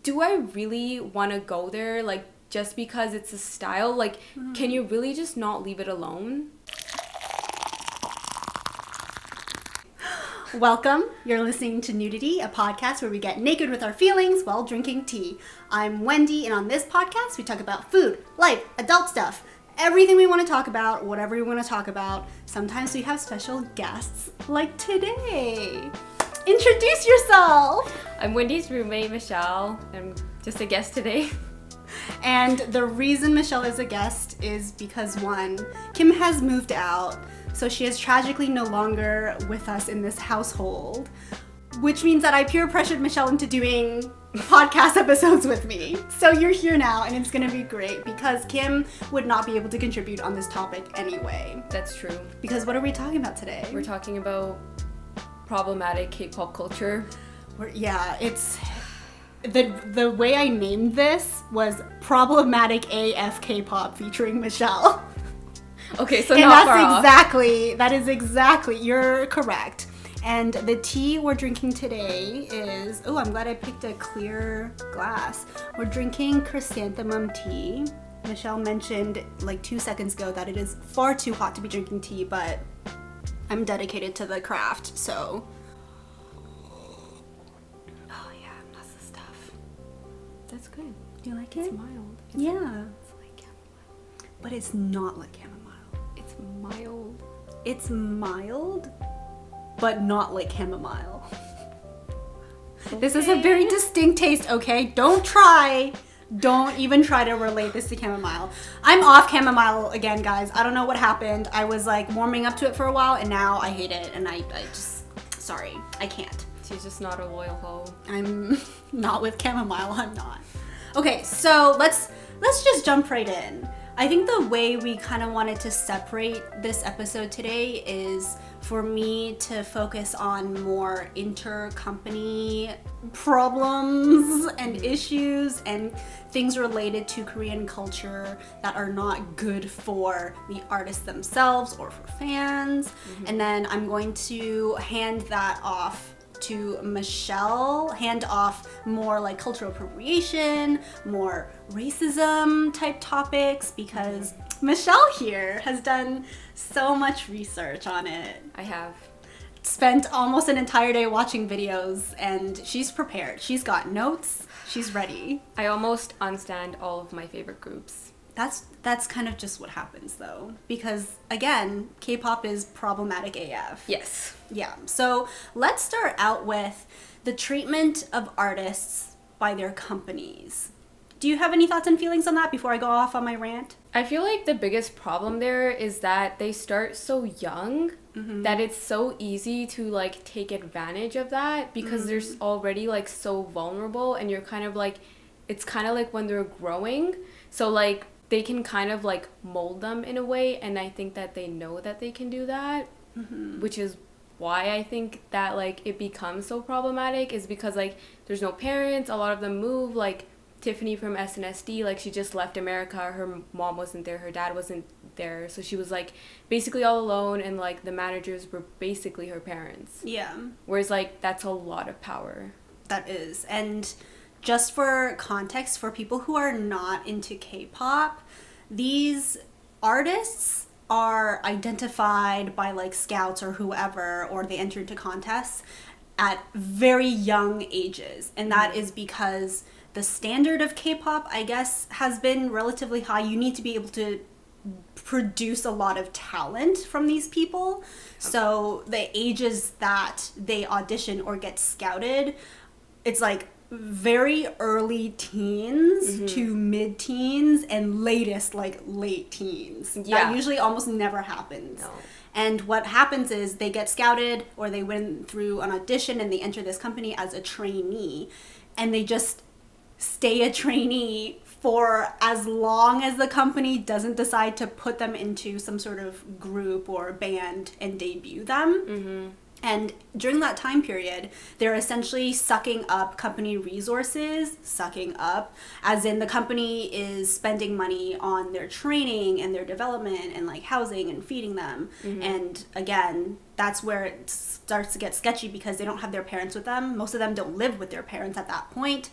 do I really want to go there, like, just because it's a style? Like, can you really just not leave it alone? Welcome. You're listening to Nudity, a podcast where we get naked with our feelings while drinking tea. I'm Wendy, and on this podcast, we talk about food, life, adult stuff, everything we want to talk about, whatever we want to talk about. Sometimes we have special guests, like today. Introduce yourself! I'm Wendy's roommate, Michelle. I'm just a guest today. And the reason Michelle is a guest is because, one, Kim has moved out, so she is tragically no longer with us in this household, which means that I peer pressured Michelle into doing podcast episodes with me. So you're here now, and it's gonna be great because Kim would not be able to contribute on this topic anyway. That's true. Because what are we talking about today? We're talking about problematic K-pop culture. It's... The way I named this was Problematic AF K-pop featuring Michelle. Okay, so and not far off. That is exactly, you're correct. And the tea we're drinking today is, I'm glad I picked a clear glass. We're drinking chrysanthemum tea. Michelle mentioned like 2 seconds ago that it is far too hot to be drinking tea, but I'm dedicated to the craft, so. Oh yeah, that's the stuff. That's good. You like it? It's mild. Yeah. It's like chamomile. But it's not like chamomile. It's mild. It's mild, but not like chamomile. Okay. This is a very distinct taste, okay? Don't even try to relate this to chamomile. I'm off chamomile again, guys. I don't know what happened. I was like warming up to it for a while, and now I hate it, and I just, sorry, I can't. She's just not a loyal hoe. I'm not with chamomile, I'm not. Okay, so let's just jump right in. I think the way we kind of wanted to separate this episode today is for me to focus on more intercompany problems and issues and things related to Korean culture that are not good for the artists themselves or for fans. Mm-hmm. And then I'm going to hand that off to Michelle, hand off more like cultural appropriation, more racism type topics, because Michelle here has done so much research on it. I have. Spent almost an entire day watching videos, and she's prepared. She's got notes. She's ready. I almost unstand all of my favorite groups. That's kind of just what happens though, because again, K-pop is problematic AF. Yes. Yeah. So let's start out with the treatment of artists by their companies. Do you have any thoughts and feelings on that before I go off on my rant? I feel like the biggest problem there is that they start so young that it's so easy to like take advantage of that because they're already like so vulnerable, and you're kind of like, it's kind of like when they're growing. So like they can kind of like mold them in a way, and I think that they know that they can do that, which is why I think that like it becomes so problematic, is because like there's no parents. A lot of them move, like Tiffany from SNSD, like she just left America. Her mom wasn't there, her dad wasn't there, so she was like basically all alone, and like the managers were basically her parents. Yeah. Whereas like that's a lot of power. That is. And just for context, for people who are not into K-pop, these artists are identified by like scouts or whoever, or they enter into contests at very young ages. And that is because the standard of K-pop, I guess, has been relatively high. You need to be able to produce a lot of talent from these people. So the ages that they audition or get scouted, it's like very early teens to mid-teens, and latest like late teens. Yeah. That usually almost never happens. No. And what happens is they get scouted, or they went through an audition and they enter this company as a trainee, and they just stay a trainee for as long as the company doesn't decide to put them into some sort of group or band and debut them. And during that time period, they're essentially sucking up company resources, as in the company is spending money on their training and their development and like housing and feeding them. And again, that's where it starts to get sketchy because they don't have their parents with them. Most of them don't live with their parents at that point.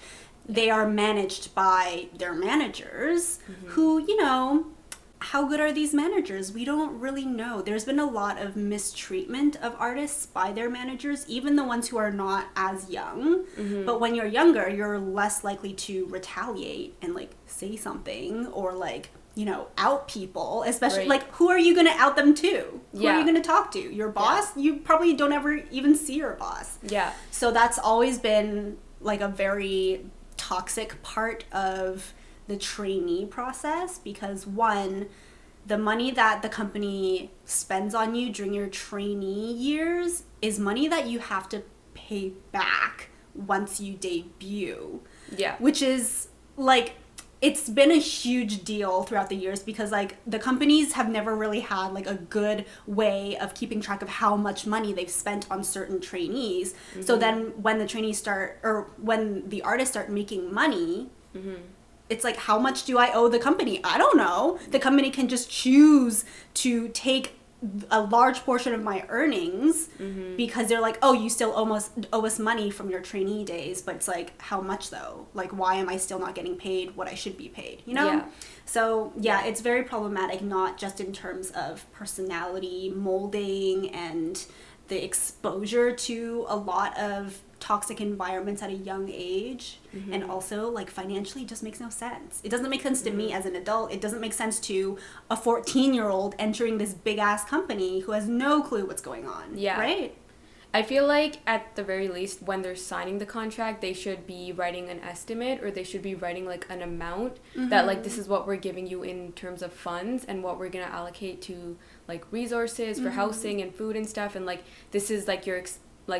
they are managed by their managers who, how good are these managers? We don't really know. There's been a lot of mistreatment of artists by their managers, even the ones who are not as young. But when you're younger, you're less likely to retaliate and like say something or like, out people, especially like who are you going to out them to? Who are you going to talk to? Your boss? You probably don't ever even see your boss. Yeah. So that's always been like a very toxic part of the trainee process, because one, the money that the company spends on you during your trainee years is money that you have to pay back once you debut. Yeah. Which is like, it's been a huge deal throughout the years, because like the companies have never really had like a good way of keeping track of how much money they've spent on certain trainees. So then when the trainees start, or when the artists start making money, it's like, how much do I owe the company? I don't know. The company can just choose to take a large portion of my earnings because they're like, oh, you still almost owe us money from your trainee days. But it's like, how much though? Like, why am I still not getting paid what I should be paid? So it's very problematic, not just in terms of personality molding and the exposure to a lot of toxic environments at a young age, and also like financially it just makes no sense. It doesn't make sense to me as an adult. It doesn't make sense to a 14-year-old entering this big ass company who has no clue what's going on. Right? I feel like at the very least when they're signing the contract, they should be writing an estimate, or they should be writing like an amount that like, this is what we're giving you in terms of funds and what we're going to allocate to like resources for housing and food and stuff, and like this is like your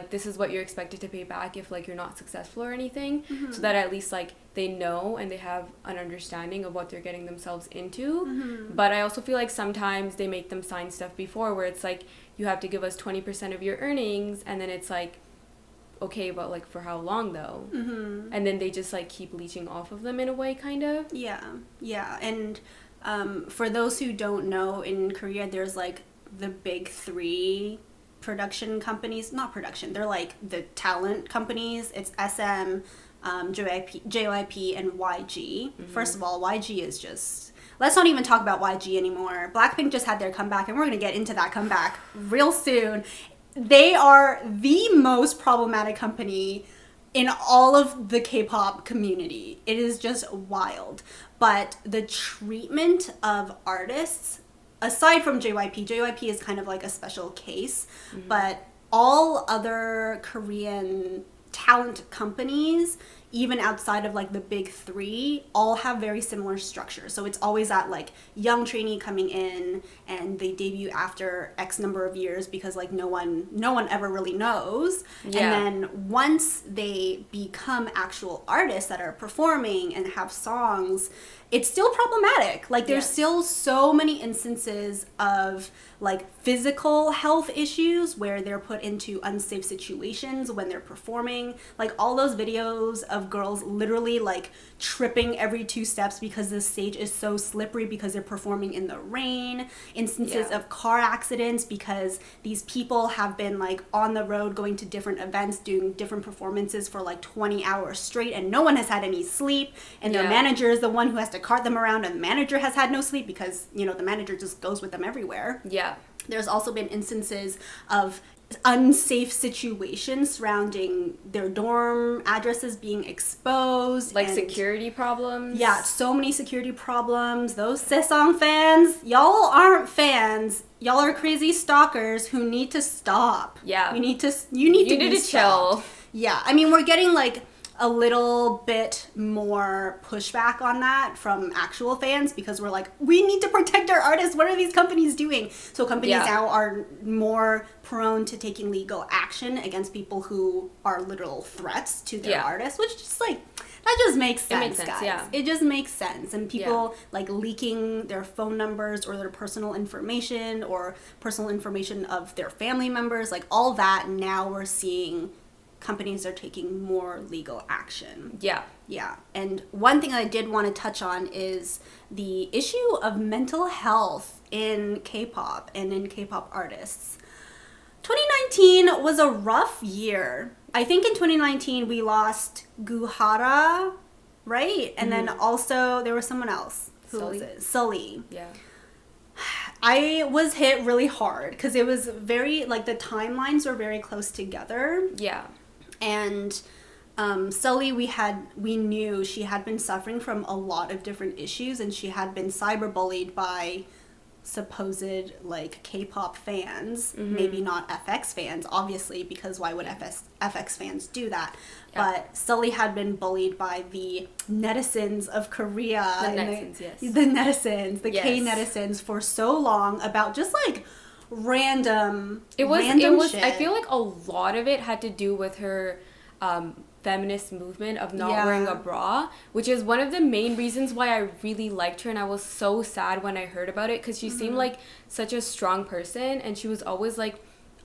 this is what you're expected to pay back if like you're not successful or anything, so that at least like they know and they have an understanding of what they're getting themselves into. But I also feel like sometimes they make them sign stuff before where it's like, you have to give us 20% of your earnings, and then it's like, okay, but like for how long though? And then they just like keep leeching off of them in a way, kind of. And for those who don't know, in Korea there's like the big three production companies, not production, they're like the talent companies. It's SM, JYP, and YG. First of all, YG is just, let's not even talk about YG anymore. Blackpink just had their comeback, and we're going to get into that comeback real soon. They are the most problematic company in all of the K-pop community. It is just wild. But the treatment of artists, aside from JYP is kind of like a special case, but all other Korean talent companies, even outside of like the big three, all have very similar structures. So it's always that like young trainee coming in, and they debut after X number of years because like no one ever really knows. And then once they become actual artists that are performing and have songs, it's still problematic. Like there's still so many instances of like physical health issues where they're put into unsafe situations when they're performing. Like all those videos of girls literally like tripping every 2 steps because the stage is so slippery because they're performing in the rain. Instances of car accidents because these people have been like on the road going to different events, doing different performances for like 20 hours straight, and no one has had any sleep, and their manager is the one who has to cart them around, and the manager has had no sleep because, the manager just goes with them everywhere. There's also been instances of unsafe situations surrounding their dorm addresses being exposed. Like security problems. Yeah, so many security problems. Those Sesong fans, y'all aren't fans. Y'all are crazy stalkers who need to stop. Yeah. You need to chill. Yeah, I mean, we're getting like a little bit more pushback on that from actual fans because we're like, we need to protect our artists. What are these companies doing? So companies now are more prone to taking legal action against people who are literal threats to their artists, which just like, that just makes sense, guys. It just makes sense. And people like leaking their phone numbers or their personal information or personal information of their family members, like all that, now we're seeing companies are taking more legal action. Yeah. And one thing I did want to touch on is the issue of mental health in K-pop and in K-pop artists. 2019 was a rough year. I think in 2019 we lost Guhara right? And then also there was someone else. Who was it? Sully. Yeah. I was hit really hard because it was very, like, the timelines were very close together. Yeah. And Sully, we knew she had been suffering from a lot of different issues, and she had been cyberbullied by supposed, like, K-pop fans, maybe not FX fans, obviously, because why would FX fans do that? Yeah. But Sully had been bullied by the netizens of Korea. The netizens, yes. The netizens, the K-netizens for so long about just, like, random shit. I feel like a lot of it had to do with her feminist movement of not wearing a bra, which is one of the main reasons why I really liked her, and I was so sad when I heard about it because she seemed like such a strong person, and she was always like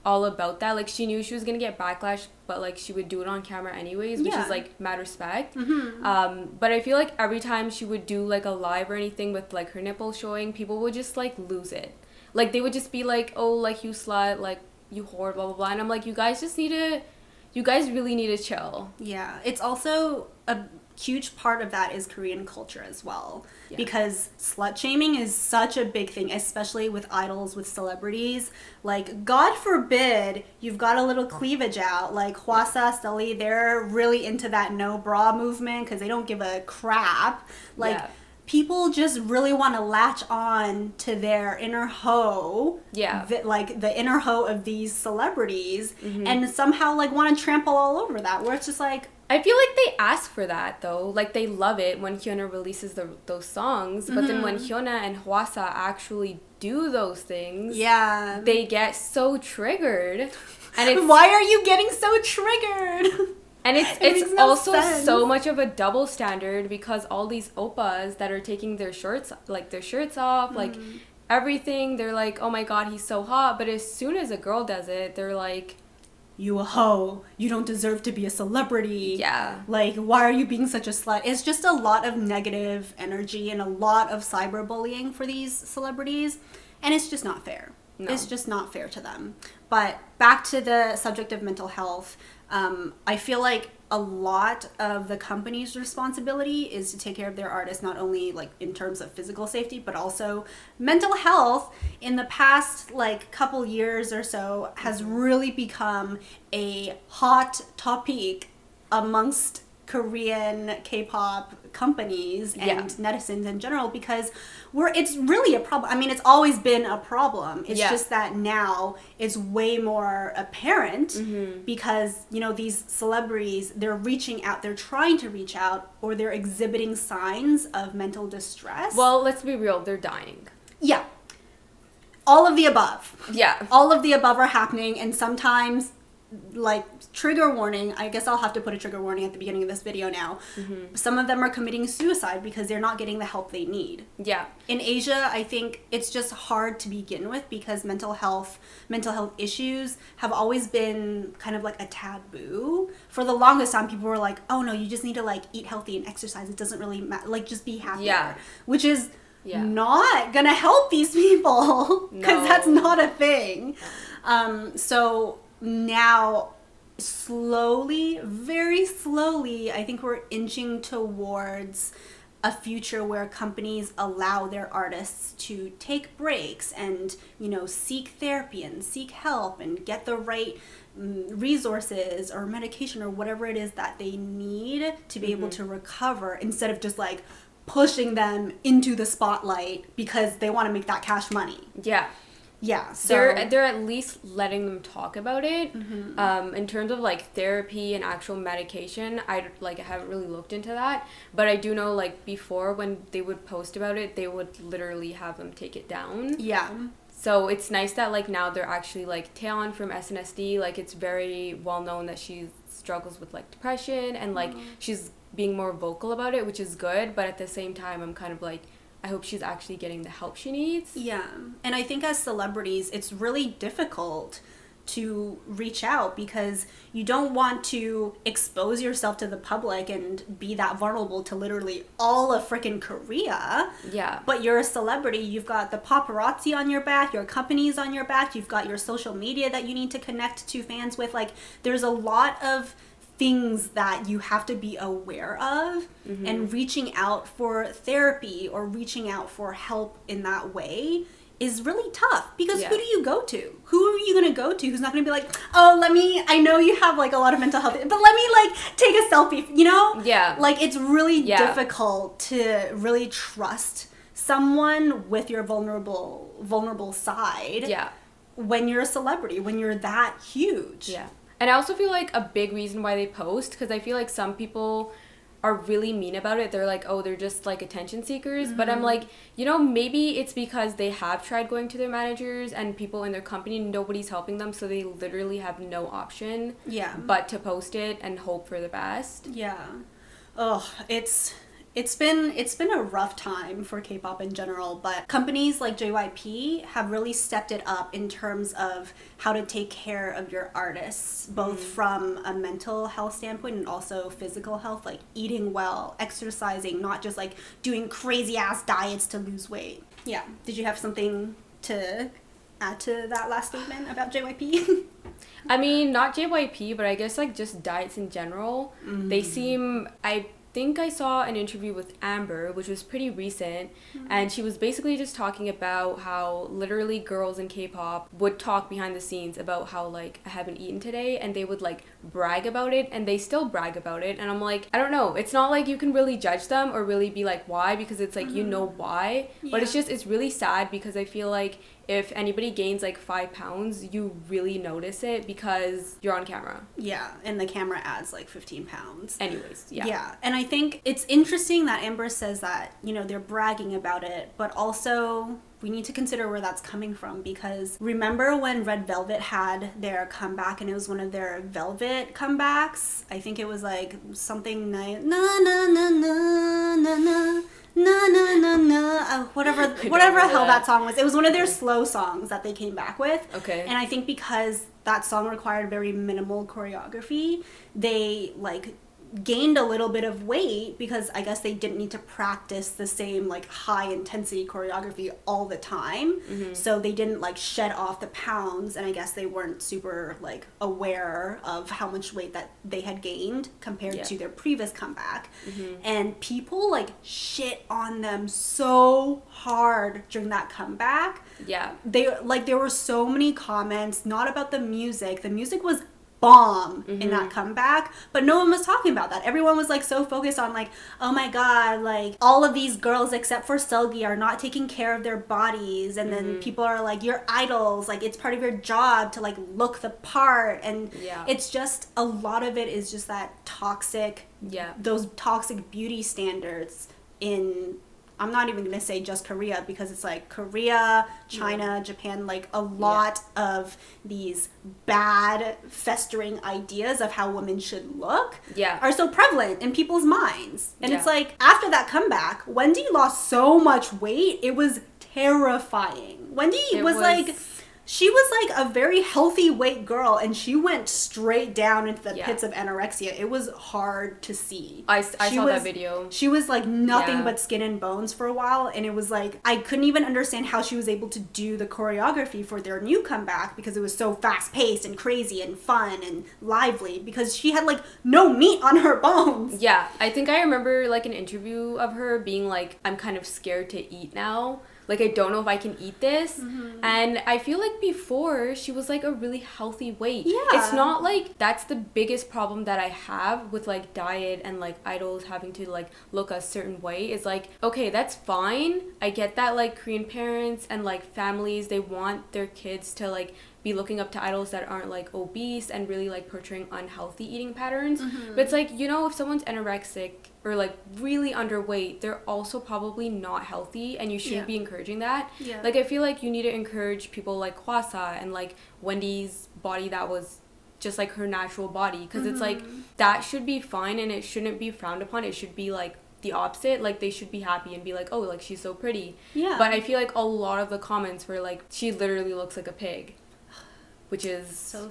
all about that. Like, she knew she was gonna get backlash, but like she would do it on camera anyways, which is like mad respect. But I feel like every time she would do like a live or anything with like her nipple showing, people would just like lose it. Like, they would just be like, oh, like, you slut, like, you whore, blah blah blah, and I'm like, you guys really need to chill. Yeah, it's also a huge part of that is Korean culture as well. Yeah. Because slut shaming is such a big thing, especially with idols, with celebrities. Like, God forbid you've got a little cleavage out. Like, Hwasa, Sully, they're really into that no bra movement because they don't give a crap. Like, people just really want to latch on to their inner hoe. Yeah. Like, the inner hoe of these celebrities and somehow, like, want to trample all over that, where it's just like... I feel like they ask for that, though. Like, they love it when Hyuna releases those songs, but then when Hyuna and Hwasa actually do those things, they get so triggered. And it's... Why are you getting so triggered? And it's also so much of a double standard because all these oppas that are taking their shirts off, like, everything, they're like, oh my god, he's so hot. But as soon as a girl does it, they're like... You a hoe. You don't deserve to be a celebrity. Yeah. Like, why are you being such a slut? It's just a lot of negative energy and a lot of cyberbullying for these celebrities. And it's just not fair. No. It's just not fair to them. But back to the subject of mental health, I feel like a lot of the company's responsibility is to take care of their artists, not only like in terms of physical safety, but also mental health. In the past like couple years or so has really become a hot topic amongst Korean K-pop companies and netizens in general, because it's really a problem. I mean, it's always been a problem. It's just that now it's way more apparent because, you know, these celebrities, they're reaching out, they're trying to reach out, or they're exhibiting signs of mental distress. Well, let's be real, they're dying. Yeah. All of the above. Yeah. All of the above are happening, and sometimes, like, trigger warning, I guess I'll have to put a trigger warning at the beginning of this video now. Some of them are committing suicide because they're not getting the help they need. Yeah. In Asia, I think it's just hard to begin with because mental health issues have always been kind of like a taboo. For the longest time, people were like, oh no, you just need to like eat healthy and exercise. It doesn't really matter. Like, just be happier. Yeah. Which is not gonna help these people because that's not a thing. So now, slowly, very slowly, I think we're inching towards a future where companies allow their artists to take breaks and, you know, seek therapy and seek help and get the right resources or medication or whatever it is that they need to be able to recover, instead of just like pushing them into the spotlight because they want to make that cash money. Yeah. Yeah, so they're at least letting them talk about it. In terms of like therapy and actual medication, I haven't really looked into that, but I do know like before when they would post about it, they would literally have them take it down. Yeah. So it's nice that like now they're actually like Taeyeon from SNSD, like it's very well known that she struggles with like depression and like she's being more vocal about it, which is good, but at the same time I'm kind of like, I hope she's actually getting the help she needs. Yeah. And I think as celebrities, it's really difficult to reach out because you don't want to expose yourself to the public and be that vulnerable to literally all of freaking Korea. Yeah. But you're a celebrity. You've got the paparazzi on your back. Your company's on your back. You've got your social media that you need to connect to fans with. Like, there's a lot of things that you have to be aware of, and reaching out for therapy or reaching out for help in that way is really tough, because who do you go to? Who are you going to go to who's not going to be like, oh, I know you have like a lot of mental health, but let me like take a selfie, you know? Yeah. Like, it's really difficult to really trust someone with your vulnerable side. Yeah. When you're a celebrity, when you're that huge. Yeah. And I also feel like a big reason why they post, because I feel like some people are really mean about it. They're like, oh, they're just like attention seekers. But I'm like, you know, maybe it's because they have tried going to their managers and people in their company, and nobody's helping them, so they literally have no option but to post it and hope for the best. Yeah. Oh, it's been a rough time for K-pop in general, but companies like JYP have really stepped it up in terms of how to take care of your artists, both from a mental health standpoint and also physical health, like eating well, exercising, not just like doing crazy ass diets to lose weight. Yeah. Did you have something to add to that last statement about JYP? I mean, not JYP, but I guess like just diets in general. They seem, I think I saw an interview with Amber, which was pretty recent, and she was basically just talking about how literally girls in K-pop would talk behind the scenes about how like, I haven't eaten today, and they would like brag about it, and they still brag about it, and I'm like, I don't know, it's not like you can really judge them or really be like, why, because it's like, you know why, but it's really sad, because I feel like if anybody gains like 5 pounds, you really notice it because you're on camera. Yeah, and the camera adds like 15 pounds. Anyways, yeah. Yeah, and I think it's interesting that Amber says that, you know, they're bragging about it, but also we need to consider where that's coming from, because remember when Red Velvet had their comeback, and it was one of their Velvet comebacks? I think it was like something like na na na na na na na na na na, whatever hell that song was. It was one of their slow songs that they came back with. Okay. And I think because that song required very minimal choreography, they like gained a little bit of weight, because I guess they didn't need to practice the same like high intensity choreography all the time. So they didn't like shed off the pounds, and I guess they weren't super like aware of how much weight that they had gained compared to their previous comeback. And people like shit on them so hard during that comeback. Yeah. There were so many comments, not about the music. The music was bomb in that comeback, but no one was talking about that. Everyone was like so focused on like, oh my god, like all of these girls except for Seulgi are not taking care of their bodies, and then people are like, you're idols, like it's part of your job to like look the part, and it's just a lot of it is just that toxic, those toxic beauty standards in, I'm not even gonna say just Korea, because it's like Korea, China, Japan, like a lot of these bad festering ideas of how women should look are so prevalent in people's minds. And it's like, after that comeback, Wendy lost so much weight, it was terrifying. Wendy was like, she was like a very healthy weight girl, and she went straight down into the pits of anorexia. It was hard to see. I saw that video. She was like nothing but skin and bones for a while, and it was like, I couldn't even understand how she was able to do the choreography for their new comeback, because it was so fast paced and crazy and fun and lively, because she had like no meat on her bones. Yeah, I think I remember like an interview of her being like, I'm kind of scared to eat now. Like, I don't know if I can eat this. And I feel like before, she was like a really healthy weight. Yeah. It's not like that's the biggest problem that I have with like diet and like idols having to like look a certain way. Is like, okay, that's fine. I get that like Korean parents and like families, they want their kids to like be looking up to idols that aren't like obese and really like portraying unhealthy eating patterns. But it's like, you know, if someone's anorexic or like really underweight, they're also probably not healthy, and you shouldn't be encouraging that. Like, I feel like you need to encourage people like Hwasa and like Wendy's body that was just like her natural body, because it's like, that should be fine, and it shouldn't be frowned upon. It should be like the opposite. Like, they should be happy and be like, oh, like she's so pretty. But I feel like a lot of the comments were like, she literally looks like a pig, which is so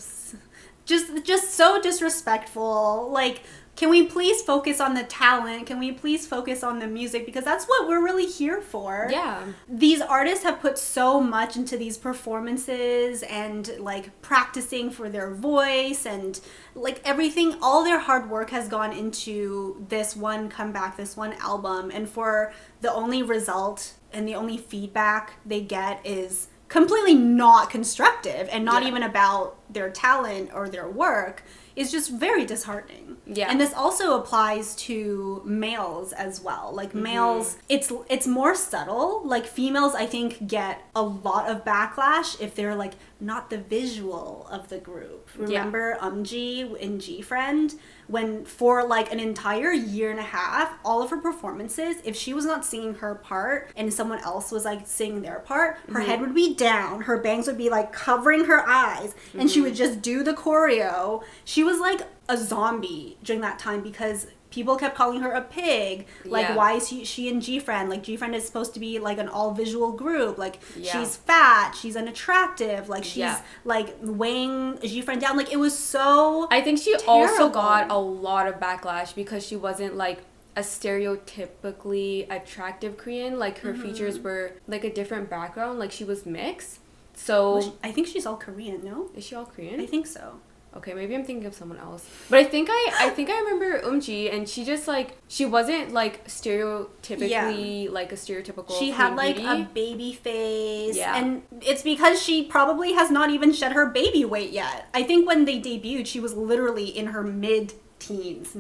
just so disrespectful. Like, can we please focus on the talent? Can we please focus on the music? Because that's what we're really here for. Yeah. These artists have put so much into these performances and like practicing for their voice and like everything. All their hard work has gone into this one comeback, this one album. And for the only result and the only feedback they get is completely not constructive and not even about their talent or their work, is just very disheartening. Yeah. And this also applies to males as well. Like males, it's more subtle. Like females, I think, get a lot of backlash if they're like not the visual of the group. Remember Umji in G-Friend? When for like an entire year and a half, all of her performances, if she was not singing her part and someone else was like singing their part, her head would be down, her bangs would be like covering her eyes, and she would just do the choreo. She was like a zombie during that time because people kept calling her a pig. Like, why is she in G-Friend? Like, G-Friend is supposed to be like an all-visual group. Like, she's fat, she's unattractive, like she's like weighing G-Friend down. Like, it was so I think she terrible. also got a lot of backlash because she wasn't like a stereotypically attractive Korean. Like, her features were like a different background. Like, she was mixed. So I think she's all Korean, no? Is she all Korean? I think so. Okay, maybe I'm thinking of someone else. But I think I remember Umji, and she just like, she wasn't like stereotypically like a stereotypical She had like a baby face. Yeah. And it's because she probably has not even shed her baby weight yet. I think when they debuted, she was literally in her mid-teens,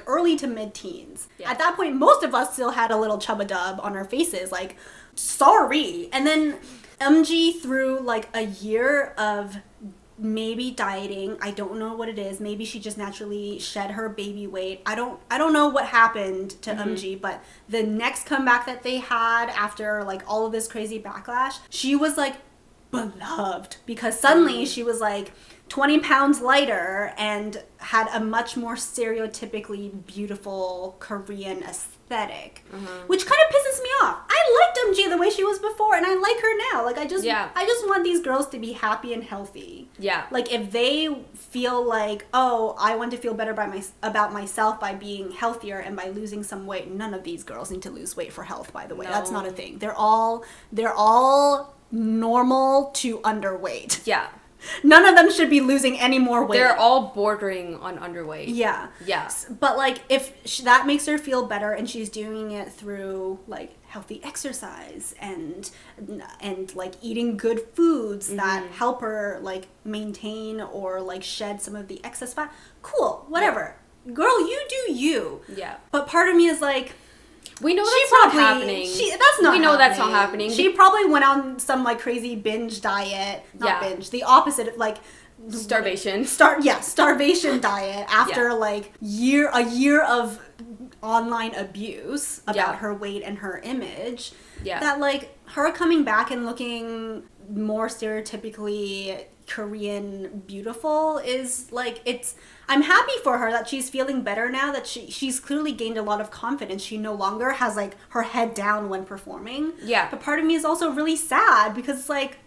early to mid-teens. Yeah. At that point, most of us still had a little chubba-dub on our faces, like, sorry. And then Umji, through like a year of maybe dieting, I don't know what it is, maybe she just naturally shed her baby weight, I don't know what happened to Umji, but the next comeback that they had after like all of this crazy backlash, she was like beloved because suddenly she was like 20 pounds lighter and had a much more stereotypically beautiful Korean aesthetic, which kind of pisses me off. I liked Umji the way she was before, and I like her now. Like, I just want these girls to be happy and healthy. Yeah. Like, if they feel like, oh, I want to feel better about myself by being healthier and by losing some weight, none of these girls need to lose weight for health, by the way. No. That's not a thing. They're all normal to underweight. Yeah. None of them should be losing any more weight. They're all bordering on underweight. Yeah. Yes. But, like, if that makes her feel better and she's doing it through, like, healthy exercise and like, eating good foods that help her, like, maintain or, like, shed some of the excess fat, cool, whatever. Yeah. Girl, you do you. Yeah. But part of me is like, we know that's not happening. We know that's not happening. She probably went on some like crazy binge diet. Not binge. The opposite of like starvation. Starvation diet after like a year of online abuse about her weight and her image. Yeah. That like her coming back and looking more stereotypically Korean beautiful is like, I'm happy for her that she's feeling better now, that she's clearly gained a lot of confidence. She no longer has like her head down when performing. Yeah. But part of me is also really sad because it's like,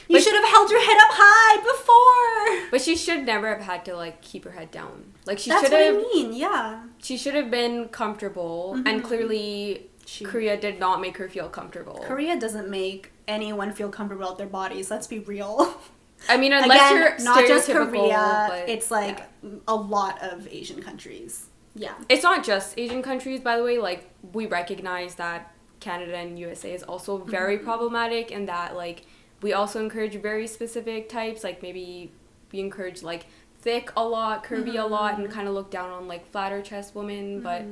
you should have held your head up high before. But she should never have had to like keep her head down. Like she should have. That's what I mean, yeah. She should have been comfortable, and clearly Korea did not make her feel comfortable. Korea doesn't make anyone feel comfortable about their bodies. Let's be real. I mean, unless you're not just Korea, but it's like a lot of Asian countries. Yeah. It's not just Asian countries, by the way. Like, we recognize that Canada and USA is also very problematic, and that, like, we also encourage very specific types. Like, maybe we encourage, like, thick a lot, curvy a lot, and kind of look down on, like, flatter chest women, but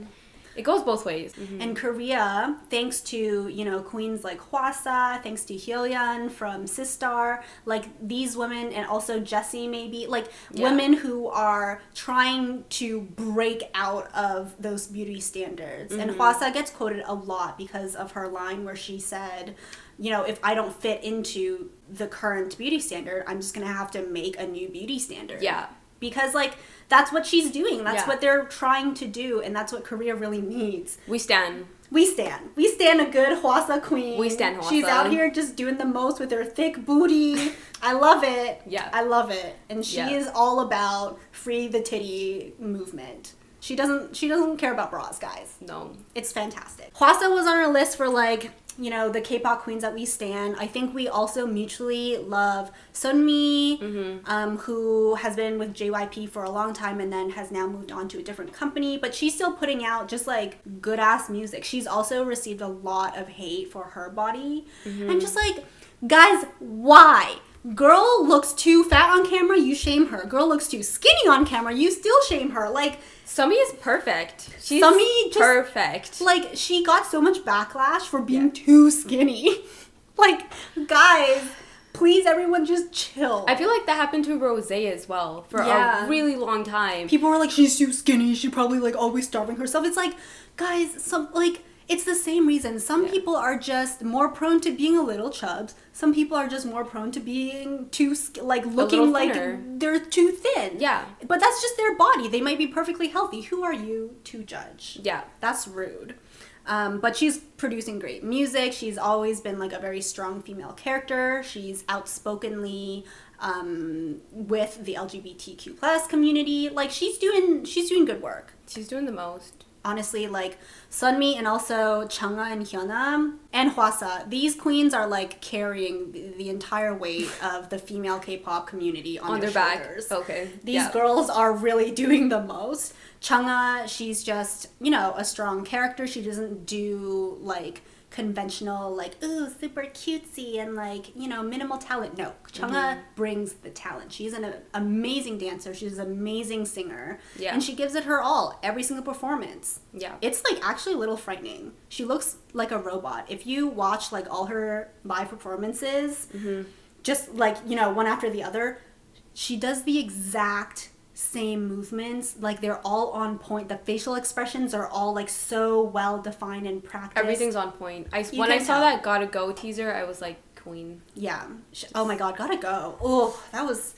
it goes both ways. And Korea, thanks to, you know, queens like Hwasa, thanks to Hyeon from Sistar, like these women, and also Jessie maybe, like women who are trying to break out of those beauty standards. And Hwasa gets quoted a lot because of her line where she said, you know, if I don't fit into the current beauty standard, I'm just going to have to make a new beauty standard. Yeah. Because, like, that's what she's doing. That's what they're trying to do, and that's what Korea really needs. We stan. We stan a good Hwasa queen. We stan Hwasa. She's out here just doing the most with her thick booty. I love it. Yeah. I love it. And she is all about free the titty movement. She doesn't care about bras, guys. No. It's fantastic. Hwasa was on our list for like, you know, the K-pop queens that we stan. I think we also mutually love Sunmi, who has been with JYP for a long time and then has now moved on to a different company. But she's still putting out just like good ass music. She's also received a lot of hate for her body. I'm just like, guys, why? Girl looks too fat on camera, you shame her. Girl looks too skinny on camera, you still shame her. Like, Sunmi is perfect. She's perfect. Like, she got so much backlash for being too skinny. Like, guys, please, everyone just chill. I feel like that happened to Rosé as well for a really long time. People were like, she's too skinny. She probably, like, always starving herself. It's like, guys, it's the same reason. Some people are just more prone to being a little chubs. Some people are just more prone to being looking like they're too thin. Yeah. But that's just their body. They might be perfectly healthy. Who are you to judge? Yeah. That's rude. But she's producing great music. She's always been like a very strong female character. She's outspokenly with the LGBTQ plus community. Like, she's doing good work. She's doing the most. Honestly, like, Sunmi and also Changha and Hyuna and Hwasa, these queens are like carrying the entire weight of the female K-pop community on their shoulders. Back. Okay. These girls are really doing the most. Changha, she's just, you know, a strong character. She doesn't do like conventional, like, ooh, super cutesy and like, you know, minimal talent. No, Changha brings the talent. She's an amazing dancer. She's an amazing singer. Yeah. And she gives it her all, every single performance. Yeah. It's like actually a little frightening. She looks like a robot. If you watch like all her live performances, just like, you know, one after the other, she does the exact same movements. Like, they're all on point. The facial expressions are all like so well defined and practiced. Everything's on point. When I saw that Gotta Go teaser, I was like, queen. Yeah. Oh my god, Gotta Go. Oh, that was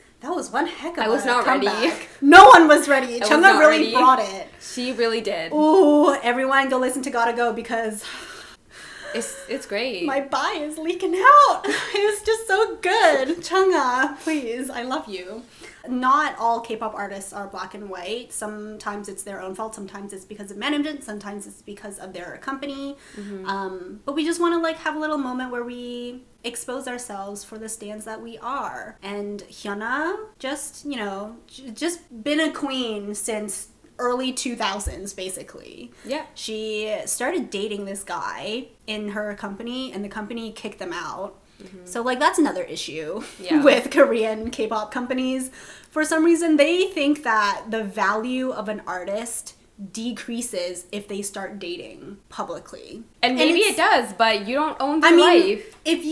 one heck of I was not comeback. ready. No one was ready. Changha really brought it. She really did. Ooh, everyone go listen to Gotta Go because it's great. My bie is leaking out. It was just so good. Changha, please, I love you. Not all K-pop artists are black and white. Sometimes it's their own fault. Sometimes it's because of management. Sometimes it's because of their company. But we just want to like have a little moment where we expose ourselves for the stands that we are. And Hyuna, just, you know, just been a queen since early 2000s, basically. Yeah. She started dating this guy in her company, and the company kicked them out. So, like, that's another issue with Korean K-pop companies. For some reason, they think that the value of an artist decreases if they start dating publicly. And maybe it does, but you don't own their life. If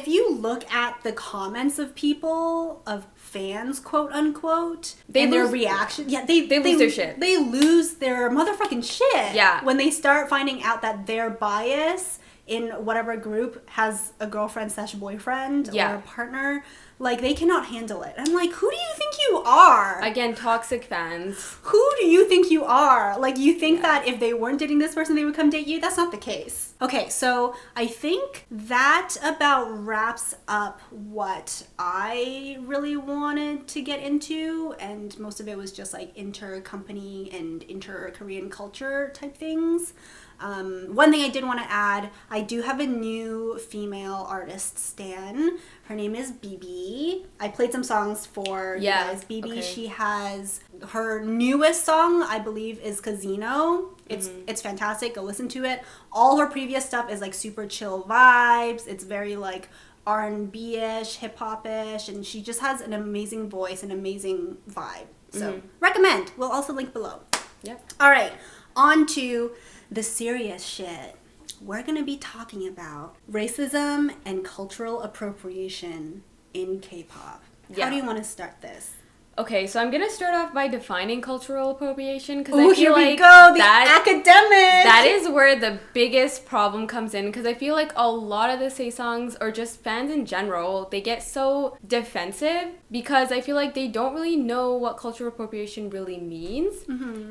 you look at the comments of people, of fans, quote unquote, and their reaction, they lose their shit. They lose their motherfucking shit. Yeah. When they start finding out that their bias in whatever group has a girlfriend / boyfriend or a partner, like, they cannot handle it. I'm like, who do you think you are? Again, toxic fans. Who do you think you are? Like, you think that if they weren't dating this person, they would come date you? That's not the case. Okay, so I think that about wraps up what I really wanted to get into, and most of it was just like inter-company and inter-Korean culture type things. One thing I did want to add, I do have a new female artist stan. Her name is BB. I played some songs for you guys. BB, she has her newest song, I believe, is Casino. It's fantastic. Go listen to it. All her previous stuff is like super chill vibes. It's very like R&B-ish, hip-hop-ish, and she just has an amazing voice, an amazing vibe. So recommend. We'll also link below. Yep. All right, on to the serious shit. We're gonna be talking about racism and cultural appropriation in K-pop. How do you want to start this? Okay, so I'm gonna start off by defining cultural appropriation because I feel like academic. That is where the biggest problem comes in, because I feel like a lot of the sae-songs, or just fans in general, they get so defensive because I feel like they don't really know what cultural appropriation really means.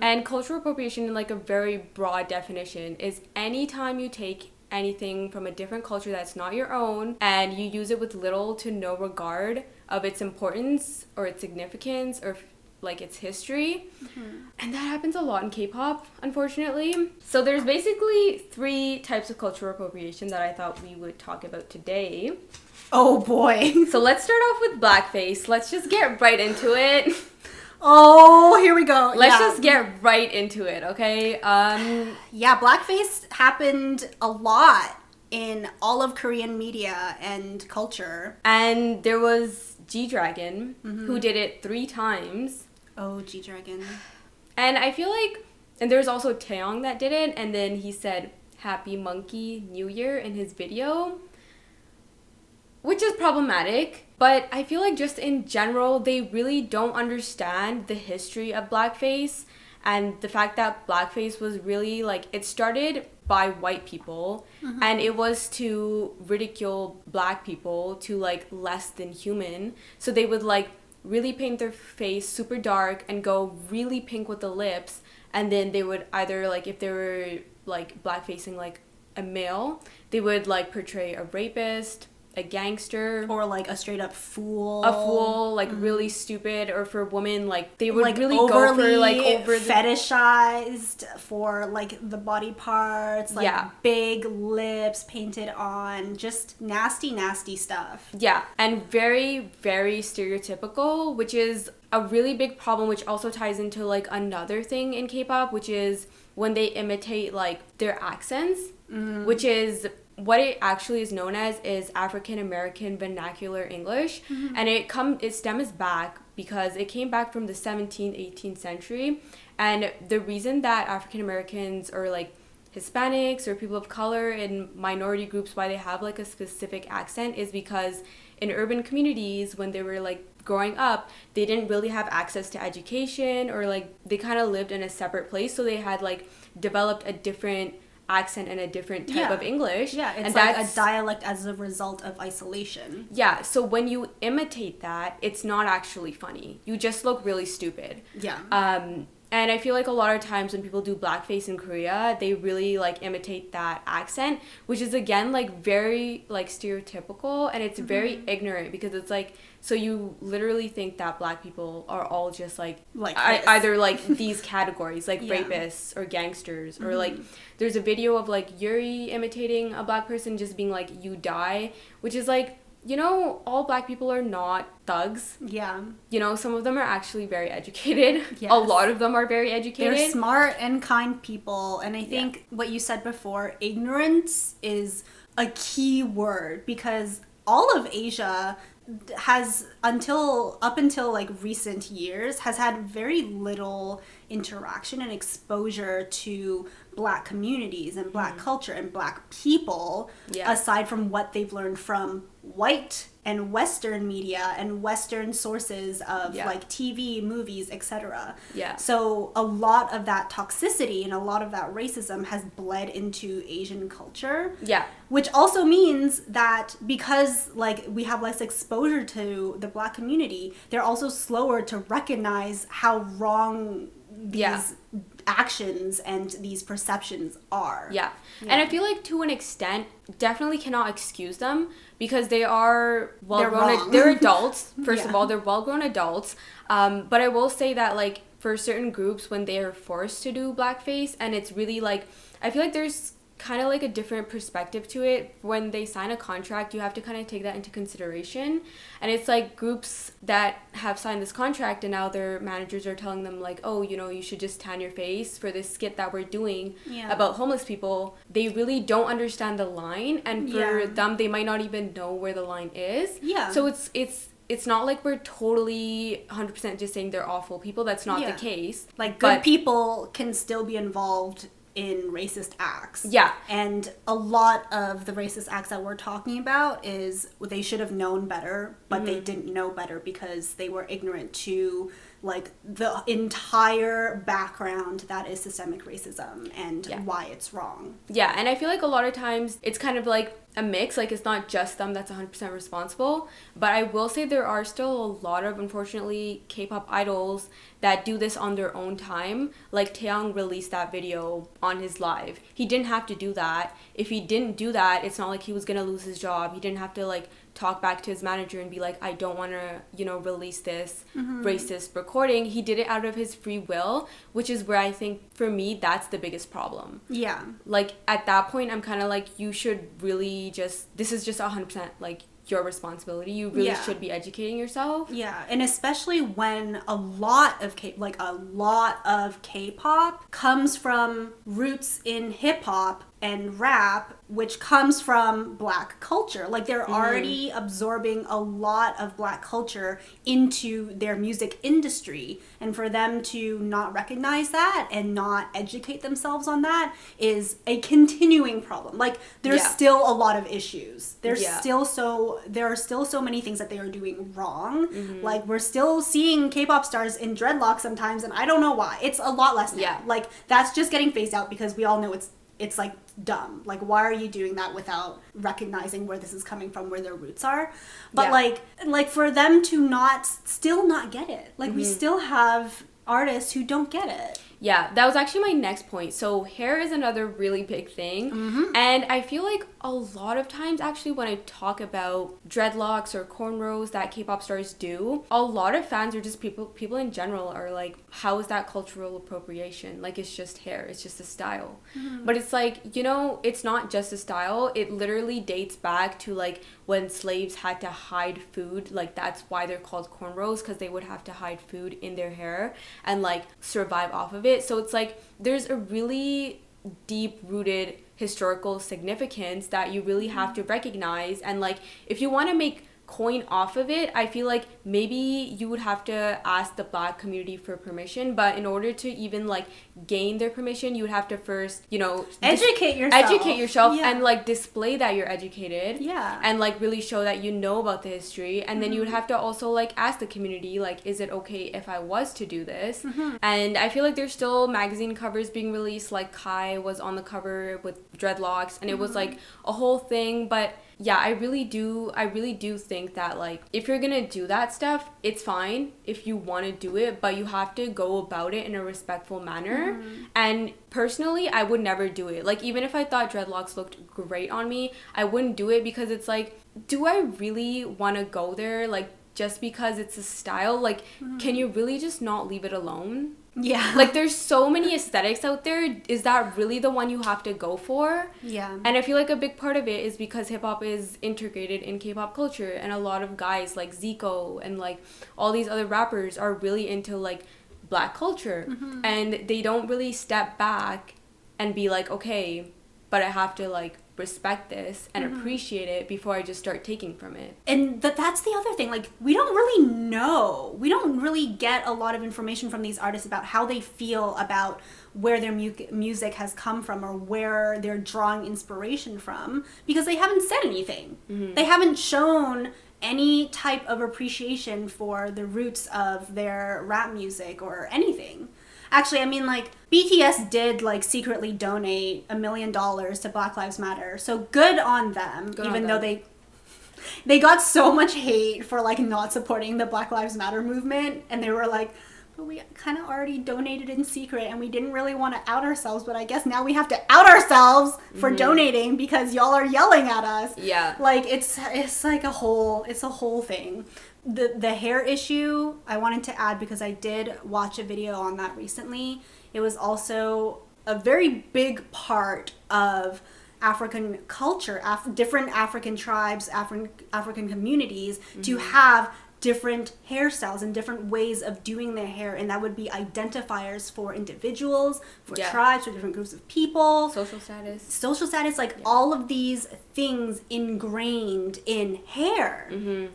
And cultural appropriation, in like a very broad definition, is anytime you take anything from a different culture that's not your own and you use it with little to no regard of its importance or its significance or like its history. And that happens a lot in K-pop, unfortunately. So there's basically 3 types of cultural appropriation that I thought we would talk about today. Oh boy. So let's start off with blackface. Let's just get right into it. Oh, here we go. Let's just get right into it, okay? Yeah, blackface happened a lot in all of Korean media and culture. And there was G-Dragon, who did it 3 times. Oh, G-Dragon. And I feel like, and there was also Taeyong that did it, and then he said Happy Monkey New Year in his video, which is problematic. But I feel like just in general, they really don't understand the history of blackface and the fact that blackface was really like, it started by white people and it was to ridicule black people to like less than human. So they would like really paint their face super dark and go really pink with the lips, and then they would either like, if they were like blackfacing like a male, they would like portray a rapist, a gangster, or like a straight up fool. A fool, like really stupid. Or for women, like they would like really go for like fetishized for like the body parts, like big lips painted on, just nasty stuff. Yeah, and very, very stereotypical, which is a really big problem, which also ties into like another thing in K-pop, which is when they imitate like their accents, which is what it actually is known as is African American vernacular English. And it stems back because it came back from the 17th, 18th century. And the reason that African Americans or like Hispanics or people of color in minority groups, why they have like a specific accent is because in urban communities, when they were like growing up, they didn't really have access to education, or like they kind of lived in a separate place, so they had like developed a different accent and a different type of English. Yeah, it's like a dialect as a result of isolation. Yeah, so when you imitate that, it's not actually funny. You just look really stupid. Yeah. And I feel like a lot of times when people do blackface in Korea, they really like imitate that accent, which is again like very like stereotypical, and it's very ignorant, because it's like, so you literally think that black people are all just like either like these categories, like rapists or gangsters, or like there's a video of like Yuri imitating a black person just being like, you die, which is like, you know, all black people are not thugs. Yeah. You know, some of them are actually very educated. Yes. A lot of them are very educated. They're smart and kind people. And I think what you said before, ignorance is a key word, because all of Asia has up until like recent years has had very little interaction and exposure to black communities and black culture and black people, aside from what they've learned from white and Western media and Western sources of like TV, movies, etc. Yeah. So a lot of that toxicity and a lot of that racism has bled into Asian culture. Yeah. Which also means that because like we have less exposure to the black community, they're also slower to recognize how wrong these actions and these perceptions are. Yeah. And I feel like to an extent, definitely cannot excuse them, because they are well-grown. They're adults. First of all, they're well-grown adults. But I will say that like for certain groups, when they are forced to do blackface, and it's really like, I feel like there's kind of like a different perspective to it. When they sign a contract, you have to kind of take that into consideration. And it's like groups that have signed this contract and now their managers are telling them like, oh, you know, you should just tan your face for this skit that we're doing about homeless people. They really don't understand the line, and for them, they might not even know where the line is. Yeah. So it's not like we're totally 100% just saying they're awful people. That's not the case. Like good people can still be involved in racist acts. Yeah. And a lot of the racist acts that we're talking about is they should have known better, but they didn't know better because they were ignorant to like the entire background that is systemic racism and why it's wrong. Yeah, and I feel like a lot of times it's kind of like a mix, like it's not just them that's 100% responsible, but I will say there are still a lot of, unfortunately, K-pop idols that do this on their own time. Like Taeyong released that video on his live. He didn't have to do that. If he didn't do that, it's not like he was gonna lose his job. He didn't have to like talk back to his manager and be like, I don't want to, release this racist recording. He did it out of his free will, which is where I think, for me, that's the biggest problem. Yeah. Like, at that point, I'm kind of like, you should really this is just 100%, like, your responsibility. You really should be educating yourself. Yeah, and especially when a lot of K-pop comes from roots in hip-hop and rap, which comes from Black culture. Like, they're already absorbing a lot of Black culture into their music industry, and for them to not recognize that and not educate themselves on that is a continuing problem. Like, there's still a lot of issues. There are still so many things that they are doing wrong. Like, we're still seeing K-pop stars in dreadlocks sometimes, and I don't know why. It's a lot less now. Like, that's just getting phased out because we all know it's like dumb. Like, why are you doing that without recognizing where this is coming from, where their roots are? But like for them to still not get it. Like, we still have artists who don't get it. Yeah, that was actually my next point. So hair is another really big thing. And I feel like a lot of times, actually, when I talk about dreadlocks or cornrows that K-pop stars do, a lot of fans or just people in general are like, how is that cultural appropriation? Like, it's just hair. It's just a style. But it's like, it's not just a style. It literally dates back to, like, when slaves had to hide food. Like, that's why they're called cornrows, because they would have to hide food in their hair and, like, survive off of it. So it's like, there's a really deep-rooted historical significance that you really have to recognize. And, like, if you want to make coin off of it, I feel like maybe you would have to ask the Black community for permission, but in order to even, like, gain their permission, you would have to first, educate yourself and, like, display that you're educated, and, like, really show that you know about the history. And then you would have to also, like, ask the community, like, is it okay if I was to do this? And I feel like there's still magazine covers being released, like Kai was on the cover with dreadlocks, and it was, like, a whole thing. But yeah, I really do think that, like, if you're gonna do that stuff, it's fine if you want to do it, but you have to go about it in a respectful manner. And personally, I would never do it. Like, even if I thought dreadlocks looked great on me, I wouldn't do it, because it's like, do I really want to go there, like, just because it's a style? Like, can you really just not leave it alone? Yeah. Like, there's so many aesthetics out there. Is that really the one you have to go for? Yeah. And I feel like a big part of it is because hip-hop is integrated in K-pop culture, and a lot of guys like Zico and, like, all these other rappers are really into, like, Black culture. And they don't really step back and be like, okay, but I have to, like, respect this and appreciate it before I just start taking from it. And that's the other thing. Like, we don't really know. We don't really get a lot of information from these artists about how they feel about where their music has come from or where they're drawing inspiration from, because they haven't said anything. They haven't shown any type of appreciation for the roots of their rap music or anything. Actually, I mean, like, BTS did, like, secretly donate $1 million to Black Lives Matter. So good on them, even though they got so much hate for, like, not supporting the Black Lives Matter movement. And they were like, but we kind of already donated in secret and we didn't really want to out ourselves. But I guess now we have to out ourselves for donating because y'all are yelling at us. Yeah. Like, it's like a whole thing. The hair issue, I wanted to add because I did watch a video on that recently. It was also a very big part of African culture, different African tribes, African communities to have different hairstyles and different ways of doing their hair, and that would be identifiers for individuals, for tribes, for different groups of people, social status, like all of these things ingrained in hair.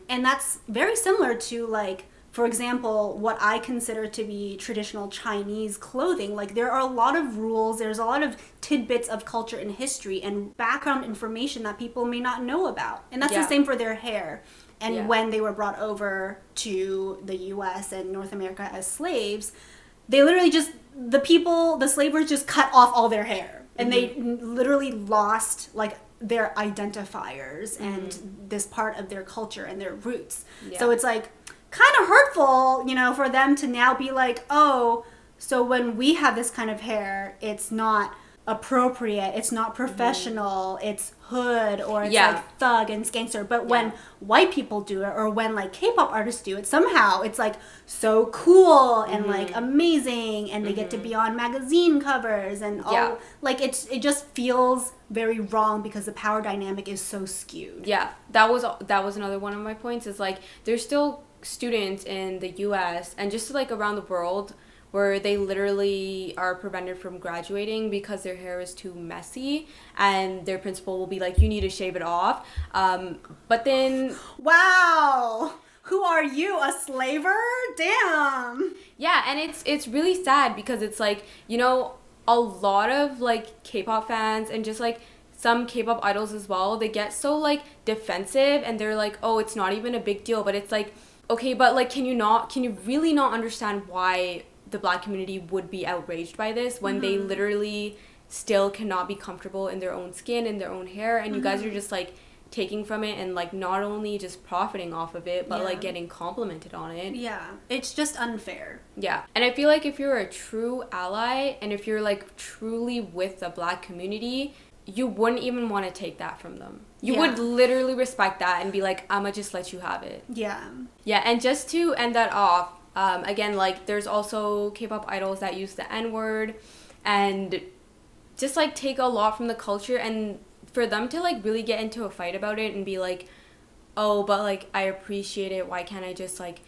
And that's very similar to, like, for example, what I consider to be traditional Chinese clothing. Like, there are a lot of rules, there's a lot of tidbits of culture and history and background information that people may not know about, and that's the same for their hair. And when they were brought over to the US and North America as slaves, they literally the slavers just cut off all their hair. And they literally lost, like, their identifiers and this part of their culture and their roots. So it's, like, kind of hurtful, for them to now be like, oh, so when we have this kind of hair, it's not appropriate, it's not professional, it's hood, or it's like thug and gangster. But when white people do it, or when like K-pop artists do it, somehow it's like so cool and like amazing, and they get to be on magazine covers and all. Like it just feels very wrong because the power dynamic is so skewed. Yeah, that was another one of my points, is like there's still students in the US and just like around the world where they literally are prevented from graduating because their hair is too messy, and their principal will be like, you need to shave it off. But then... Wow! Who are you, a slaver? Damn! Yeah, and it's really sad because it's like, you know, a lot of like K-pop fans and just like some K-pop idols as well, they get so like defensive and they're like, oh, it's not even a big deal. But it's like, okay, but like, can you really not understand why the Black community would be outraged by this when they literally still cannot be comfortable in their own skin and their own hair, and you guys are just like taking from it and like not only just profiting off of it, but like getting complimented on it. Yeah, it's just unfair. Yeah, and I feel like if you're a true ally and if you're like truly with the Black community, you wouldn't even want to take that from them. You would literally respect that and be like, I'ma just let you have it. Yeah. Yeah, and just to end that off, again, like, there's also K-pop idols that use the N-word and just, like, take a lot from the culture, and for them to, like, really get into a fight about it and be like, oh, but, like, I appreciate it, why can't I just, like,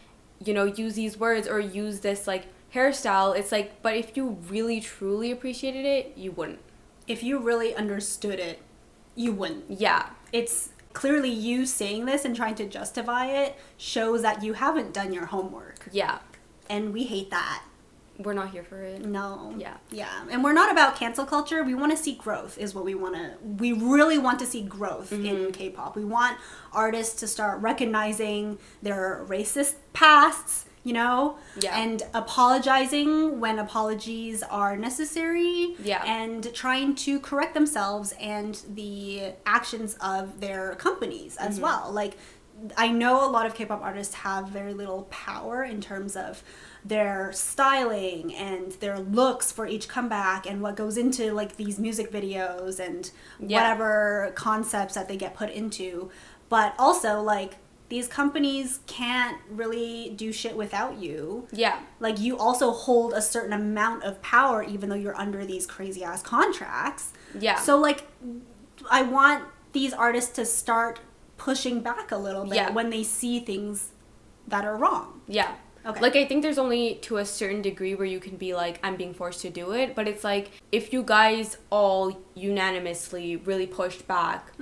you know, use these words or use this, like, hairstyle? It's like, but if you really, truly appreciated it, you wouldn't. If you really understood it, you wouldn't. Yeah. It's clearly you saying this and trying to justify it shows that you haven't done your homework. Yeah. And we hate that. We're not here for it. No. Yeah. Yeah. And we're not about cancel culture. We want to see growth is what we really want to see growth in K-pop. We want artists to start recognizing their racist pasts, you know? Yeah. And apologizing when apologies are necessary. Yeah. And trying to correct themselves and the actions of their companies as well. Like, I know a lot of K-pop artists have very little power in terms of their styling and their looks for each comeback and what goes into like these music videos and whatever concepts that they get put into. But also, like, these companies can't really do shit without you. Yeah. Like, you also hold a certain amount of power even though you're under these crazy ass contracts. Yeah. So, like, I want these artists to start pushing back a little bit when they see things that are wrong. Yeah. Okay. Like, I think there's only to a certain degree where you can be like, I'm being forced to do it. But it's like, if you guys all unanimously really pushed back,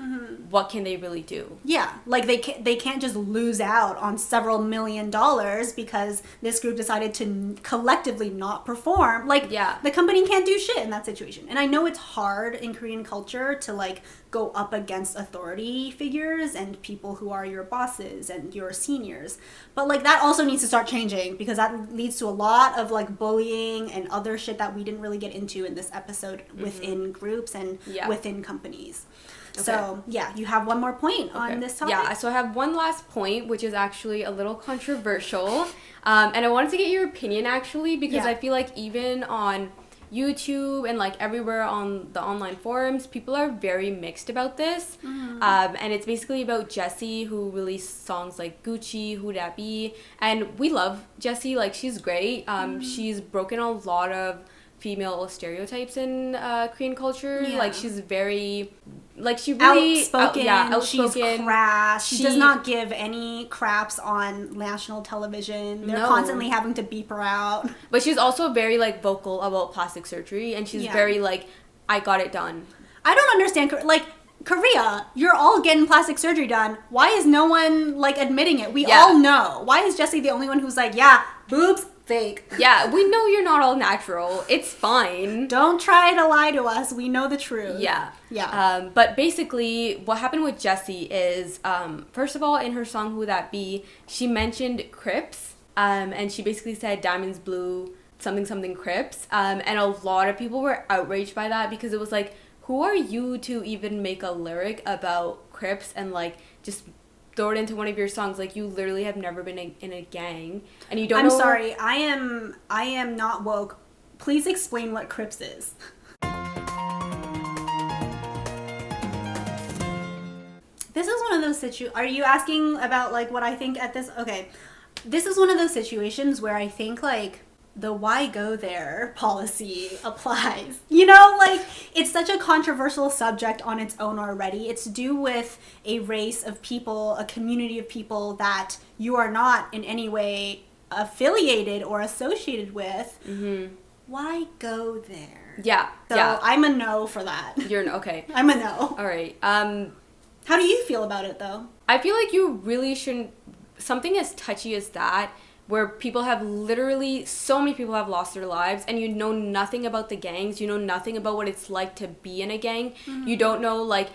what can they really do? Yeah. Like, they can't just lose out on several $1 million because this group decided to collectively not perform. Like, the company can't do shit in that situation. And I know it's hard in Korean culture to, like, go up against authority figures and people who are your bosses and your seniors. But, like, that also needs to start changing because that leads to a lot of, like, bullying and other shit that we didn't really get into in this episode within groups and within companies. Okay. So, yeah, you have one more point on this topic? Yeah, so I have one last point, which is actually a little controversial. And I wanted to get your opinion, actually, because I feel like even on YouTube and like everywhere on the online forums, people are very mixed about this. And it's basically about Jessie, who released songs like Gucci, Who Dat Be, and we love Jessie. Like, she's great. She's broken a lot of female stereotypes in Korean culture. Like, she's very, like, she really outspoken. Outspoken. She's crass. She does not give any craps on national television. They're constantly having to beep her out. But she's also very, like, vocal about plastic surgery, and she's very, like, I got it done. I don't understand, like, Korea, you're all getting plastic surgery done. Why is no one, like, admitting it? We all know. Why is Jessie the only one who's like, yeah, boobs, fake? Yeah, we know you're not all natural. It's fine. Don't try to lie to us. We know the truth. Yeah. But basically, what happened with Jessie is, first of all, in her song Who That Be, she mentioned Crips, and she basically said Diamonds Blue, something Crips, and a lot of people were outraged by that because it was like, who are you to even make a lyric about Crips and, like, just throw it into one of your songs? Like, you literally have never been in a gang, and you don't know... I'm sorry, I am not woke. Please explain what Crips is. This is one of those are you asking about like what I think at this? Okay. This is one of those situations where I think like the why go there policy applies. You know, like it's such a controversial subject on its own already. It's to do with a race of people, a community of people that you are not in any way affiliated or associated with. Mm-hmm. Why go there? Yeah. So yeah. I'm a no for that. You're okay. I'm a no. All right. How do you feel about it though? I feel like you really shouldn't. Something as touchy as that, where people have literally, so many people have lost their lives, and you know nothing about the gangs, you know nothing about what it's like to be in a gang. Mm-hmm. You don't know, like,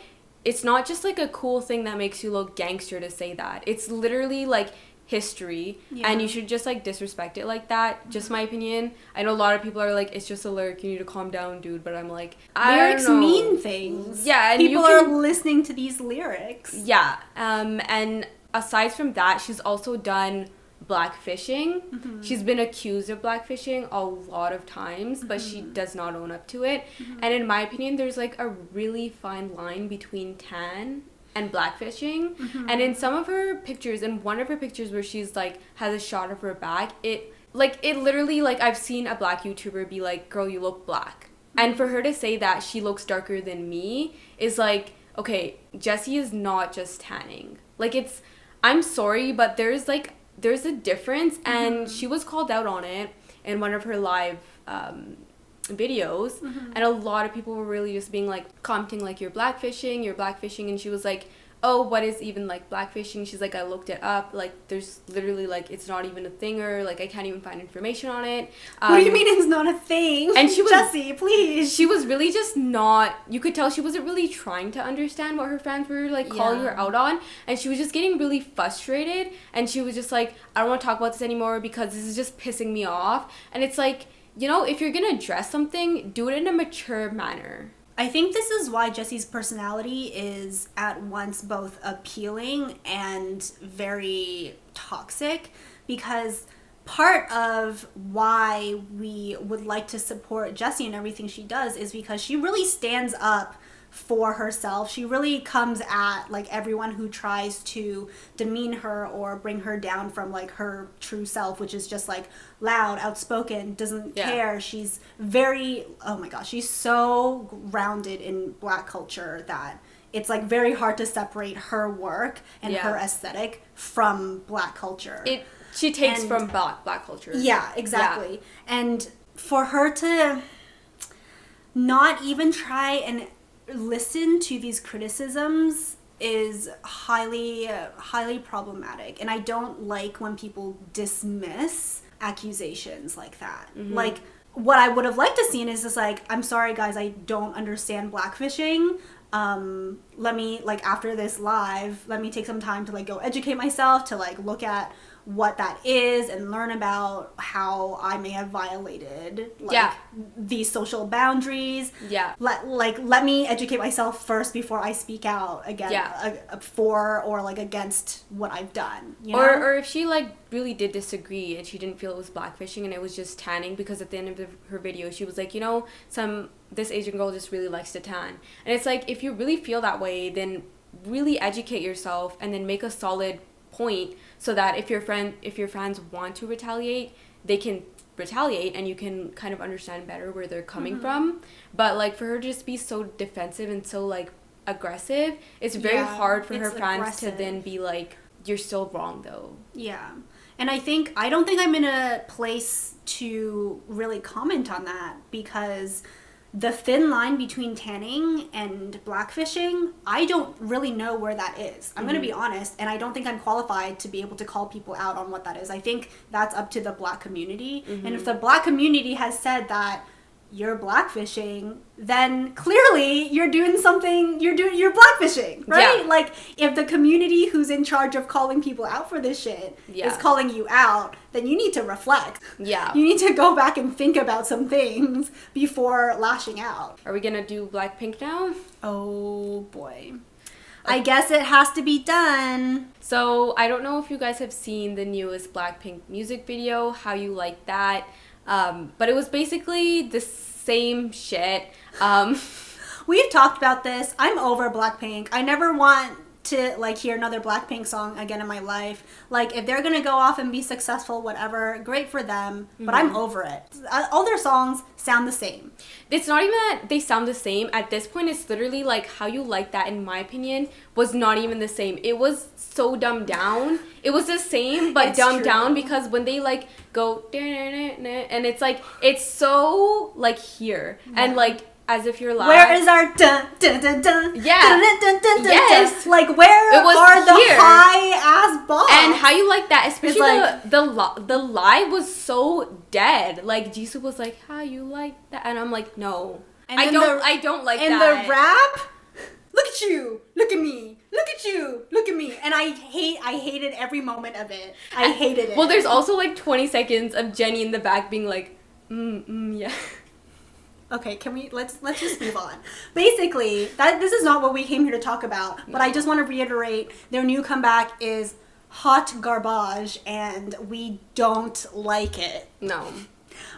it's not just like a cool thing that makes you look gangster to say that. It's literally like history, and you should just like disrespect it like that. Mm-hmm. Just my opinion. I know a lot of people are like, it's just a lyric, you need to calm down, dude, but I'm like, lyrics mean things. Yeah, and people are listening to these lyrics. Yeah, and aside from that, she's also done blackfishing. Mm-hmm. She's been accused of blackfishing a lot of times, but she does not own up to it. Mm-hmm. And in my opinion, there's like a really fine line between tan and blackfishing. Mm-hmm. And in some of her pictures, in one of her pictures where she's like has a shot of her back, it literally, like, I've seen a black YouTuber be like, girl, you look black. Mm-hmm. And for her to say that she looks darker than me is like, okay, Jessie is not just tanning. Like, I'm sorry, but there's a difference, and she was called out on it in one of her live videos, and a lot of people were really just being like, commenting like, you're blackfishing, and she was like, oh, what is even like blackfishing? She's like, I looked it up, like, there's literally like, it's not even a thing, or like, I can't even find information on it. What do you mean it's not a thing? And she was, Jessie, please. She was really just not, you could tell she wasn't really trying to understand what her fans were like calling her out on, and she was just getting really frustrated, and she was just like, I don't want to talk about this anymore because this is just pissing me off. And it's like, you know, if you're gonna address something, do it in a mature manner. I think this is why Jessie's personality is at once both appealing and very toxic, because part of why we would like to support Jessie and everything she does is because she really stands up for herself. She really comes at like everyone who tries to demean her or bring her down from like her true self, which is just like loud, outspoken, doesn't care. She's very, oh my gosh, she's so grounded in Black culture that it's like very hard to separate her work and her aesthetic from Black culture. She takes from Black culture. Yeah, exactly. Yeah. And for her to not even try and listen to these criticisms is highly problematic, and I don't like when people dismiss accusations like that. Like, what I would have liked to seen is just like, I'm sorry guys, I don't understand blackfishing. Let me, like, after this live, let me take some time to like go educate myself, to like look at what that is and learn about how I may have violated like these social boundaries. Let me educate myself first before I speak out for or like against what I've done. You know? Or if she like really did disagree and she didn't feel it was blackfishing and it was just tanning, because at the end of her video she was like, you know, this Asian girl just really likes to tan. And it's like, if you really feel that way, then really educate yourself and then make a solid point, so that if your fans want to retaliate, they can retaliate and you can kind of understand better where they're coming from. But like, for her to just be so defensive and so like aggressive, it's very hard for her fans to then be like, you're still wrong though. Yeah. And I don't think I'm in a place to really comment on that, because the thin line between tanning and blackfishing, I don't really know where that is. I'm going to be honest, and I don't think I'm qualified to be able to call people out on what that is. I think that's up to the Black community. And if the Black community has said that you're blackfishing, then clearly you're doing something, you're blackfishing, right? Yeah. Like, if the community who's in charge of calling people out for this shit is calling you out, then you need to reflect. Yeah. You need to go back and think about some things before lashing out. Are we gonna do Blackpink now? Oh boy. I guess it has to be done. So, I don't know if you guys have seen the newest Blackpink music video, how you like that. But it was basically the same shit. We've talked about this. I'm over Blackpink. I never want to like hear another Blackpink song again in my life. Like if they're gonna go off and be successful, whatever, great for them. But I'm over it. All their songs sound the same. It's not even that they sound the same. At this point, it's literally like How You Like That, in my opinion, was not even the same. It was so dumbed down. It was the same, but It's dumbed true. down because when they like go and it's like it's so like here and like as if you're live. Where is our dun dun dun dun? Yeah. Dun, dun, dun, dun, dun, Yes. dun. Like where It was are the here. high ass balls? And How You Like That, especially like- the live was so dead. Like Jisoo was like, How You Like That, and I'm like, no, And I then don't like and that. the rap, look at you, look at me, look at you, look at me. And I hated every moment of it. I hated it. Well, there's also like 20 seconds of Jennie in the back being like, yeah. Okay, can we let's just move on. Basically, this is not what we came here to talk about, but I just want to reiterate their new comeback is hot garbage and we don't like it. No.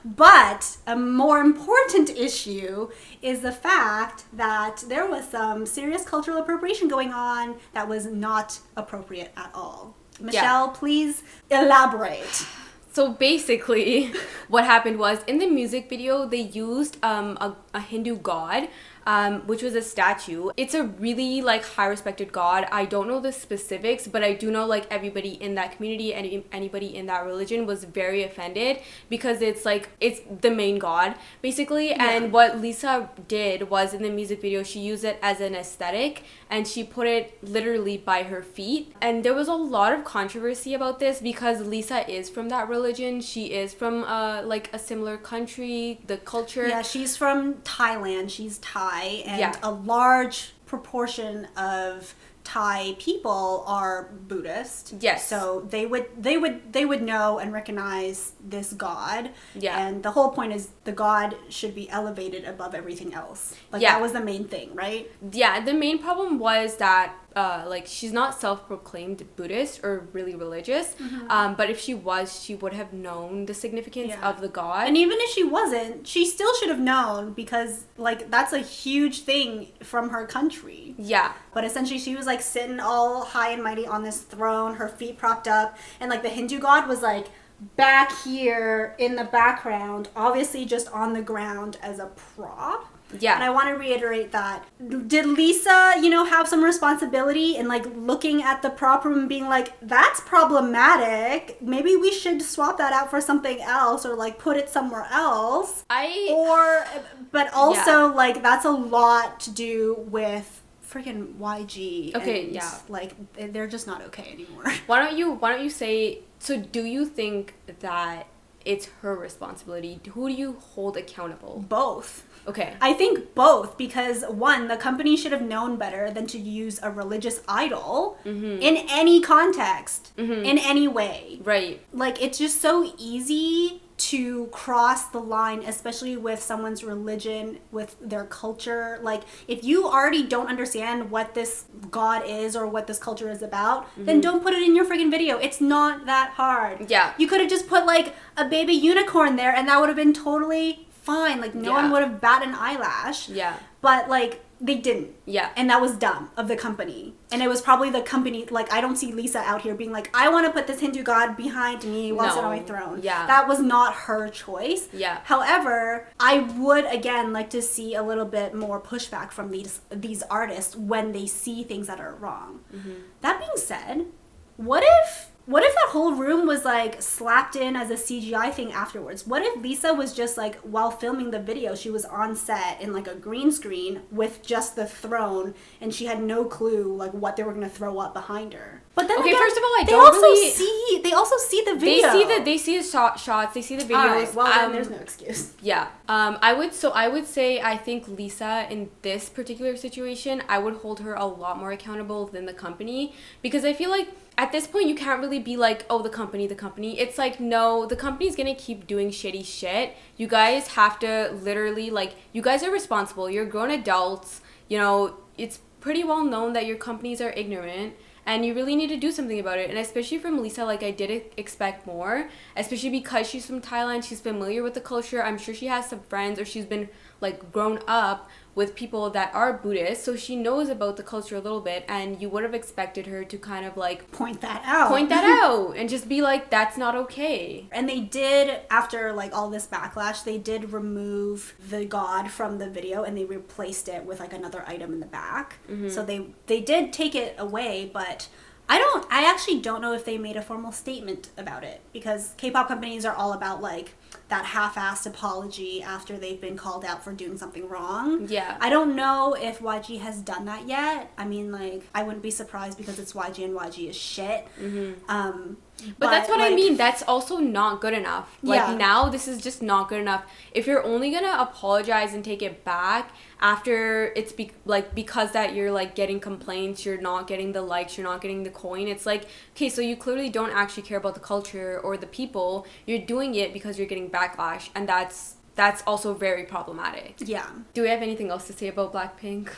But a more important issue is the fact that there was some serious cultural appropriation going on that was not appropriate at all. Michelle, please elaborate. So basically, what happened was in the music video, they used a Hindu god, which was a statue. It's a really like high respected god. I don't know the specifics, but I do know like everybody in that community and anybody in that religion was very offended because it's the main god basically. Yeah. And what Lisa did was in the music video, she used it as an aesthetic and she put it literally by her feet. And there was a lot of controversy about this because Lisa is from that religion. She is from like a similar country, the culture. Yeah, she's from Thailand. She's Thai, and Yeah. a large proportion of Thai people are Buddhist. Yes. So they would know and recognize this god. Yeah. And the whole point is the god should be elevated above everything else. Like Yeah. that was the main thing, right? Yeah, the main problem was that like she's not self-proclaimed Buddhist or really religious, but if she was, she would have known the significance Yeah. of the god. And even if she wasn't, she still should have known because like that's a huge thing from her country. Yeah. But essentially she was like sitting all high and mighty on this throne, her feet propped up, and like the Hindu god was like back here in the background, obviously just on the ground as a prop. Yeah. And I want to reiterate that. Did Lisa, have some responsibility in like looking at the prop room and being like, that's problematic. Maybe we should swap that out for something else or like put it somewhere else. But also like that's a lot to do with freaking YG. Okay, and, yeah. Like they're just not okay anymore. Why don't you say, so do you think that it's her responsibility? Who do you hold accountable? Both. Okay. I think both, because one, the company should have known better than to use a religious idol in any context, in any way. Right. Like, it's just so easy to cross the line, especially with someone's religion, with their culture. Like, if you already don't understand what this god is or what this culture is about, then don't put it in your freaking video. It's not that hard. Yeah. You could have just put, like, a baby unicorn there, and that would have been totally fine. Like, no one would have batted an eyelash. Yeah. But, like, they didn't. Yeah. And that was dumb of the company. And it was probably the company, like, I don't see Lisa out here being like, I want to put this Hindu god behind me while sitting on my throne. Yeah. That was not her choice. Yeah. However, I would, again, like to see a little bit more pushback from these artists when they see things that are wrong. That being said, what if that whole room was like slapped in as a CGI thing afterwards? What if Lisa was just like, while filming the video, she was on set in like a green screen with just the throne and she had no clue like what they were going to throw up behind her? But then Okay, again, first of all, they also see the video. They see the shots, they see the videos. All right, well then there's no excuse. Yeah. I would say I think Lisa in this particular situation, I would hold her a lot more accountable than the company, because I feel like at this point you can't really be like, oh, the company. It's like, no, the company's gonna keep doing shitty shit. You guys have to literally, like, you guys are responsible. You're grown adults. It's pretty well known that your companies are ignorant. And you really need to do something about it. And especially from Lisa, like, I did expect more. Especially because she's from Thailand. She's familiar with the culture. I'm sure she has some friends, or she's been, like, grown up with people that are Buddhist, so she knows about the culture a little bit, and you would have expected her to kind of like point that out and just be like, that's not okay. And they did, after like all this backlash, they did remove the god from the video and they replaced it with like another item in the back. So they did take it away, but I actually don't know if they made a formal statement about it, because K-pop companies are all about like that half-assed apology after they've been called out for doing something wrong. Yeah. I don't know if YG has done that yet. I mean, like, I wouldn't be surprised because it's YG and YG is shit. But that's what I mean. That's also not good enough. Like, now this is just not good enough. If you're only gonna apologize and take it back after it's because that you're like getting complaints, you're not getting the likes, you're not getting the coin, it's like, okay, so you clearly don't actually care about the culture or the people. You're doing it because you're getting backlash, and that's also very problematic. Yeah. Do we have anything else to say about Blackpink?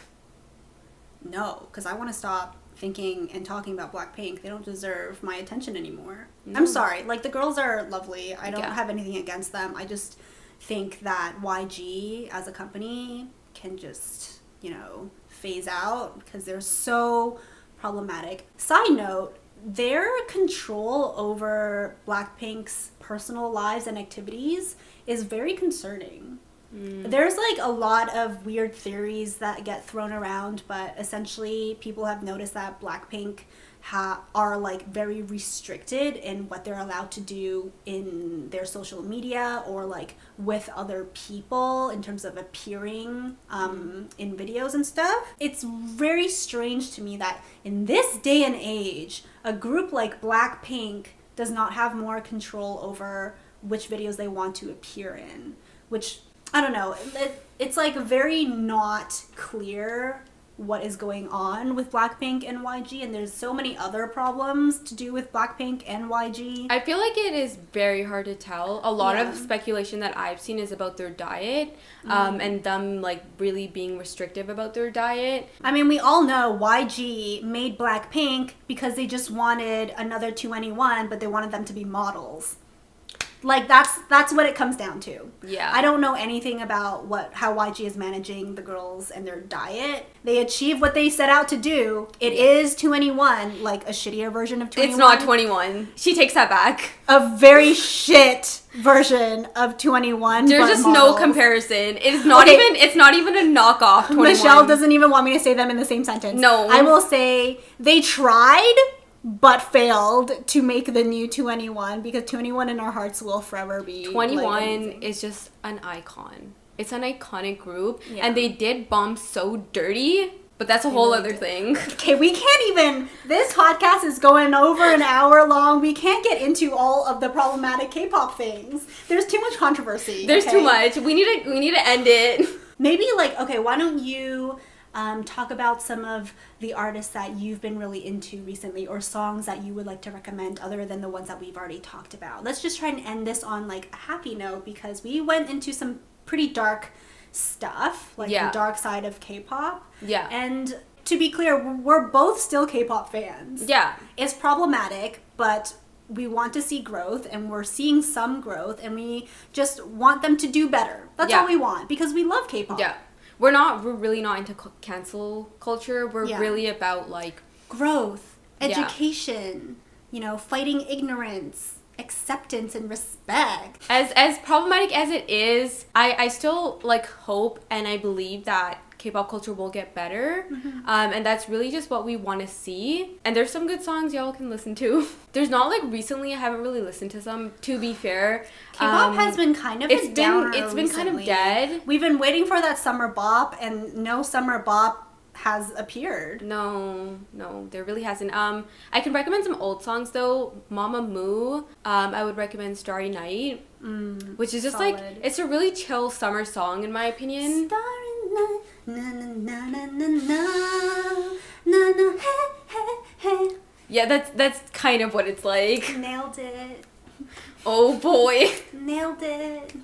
No, because I want to stop thinking and talking about Blackpink. They don't deserve my attention anymore. No. I'm sorry. Like, the girls are lovely. I don't have anything against them. I just think that YG as a company can just, phase out because they're so problematic. Side note, their control over Blackpink's personal lives and activities is very concerning. There's like a lot of weird theories that get thrown around, but essentially people have noticed that Blackpink are like very restricted in what they're allowed to do in their social media or like with other people in terms of appearing in videos and stuff. It's very strange to me that in this day and age, a group like Blackpink does not have more control over which videos they want to appear in, which, I don't know, it's like very not clear what is going on with Blackpink and YG, and there's so many other problems to do with Blackpink and YG. I feel like it is very hard to tell. A lot of speculation that I've seen is about their diet, and them like really being restrictive about their diet. I mean, we all know YG made Blackpink because they just wanted another 2NE1, but they wanted them to be models. Like, that's what it comes down to. Yeah. I don't know anything about how YG is managing the girls and their diet. They achieve what they set out to do. It is 2NE1, like a shittier version of 2NE1. It's not 21. She takes that back. A very shit version of 2NE1. There's just models. No comparison. It's not even a knockoff 21. Michelle doesn't even want me to say them in the same sentence. No. I will say they tried but failed to make the new 2NE1 because 2NE1 in our hearts will forever be 21 is just an icon. It's an iconic group, and they did bomb so dirty, but that's a whole other thing. Okay, we can't even, this podcast is going over an hour long. We can't get into all of the problematic K-pop things. There's too much controversy. There's too much. We need to end it. Maybe why don't you talk about some of the artists that you've been really into recently, or songs that you would like to recommend other than the ones that we've already talked about. Let's just try and end this on like a happy note, because we went into some pretty dark stuff, like the dark side of K-pop. Yeah. And to be clear, we're both still K-pop fans. Yeah. It's problematic, but we want to see growth, and we're seeing some growth, and we just want them to do better. That's all we want, because we love K-pop. Yeah. We're really not into cancel culture. We're really about like growth, education, fighting ignorance, acceptance, and respect. As problematic as it is, I still like hope, and I believe that K-pop culture will get better. And that's really just what we want to see. And there's some good songs y'all can listen to. There's not like recently, I haven't really listened to some, to be fair. K-pop has been kind of a downer It's been recently. kind of dead. We've been waiting for that summer bop, and no summer bop has appeared. No, there really hasn't. I can recommend some old songs though. Mama Moo. I would recommend Starry Night, which is just solid. like, it's a really chill summer song in my opinion. Starry Night, na na na na na na na na hey hey hey. Yeah, that's kind of what it's like. Nailed it. Oh boy. Nailed it.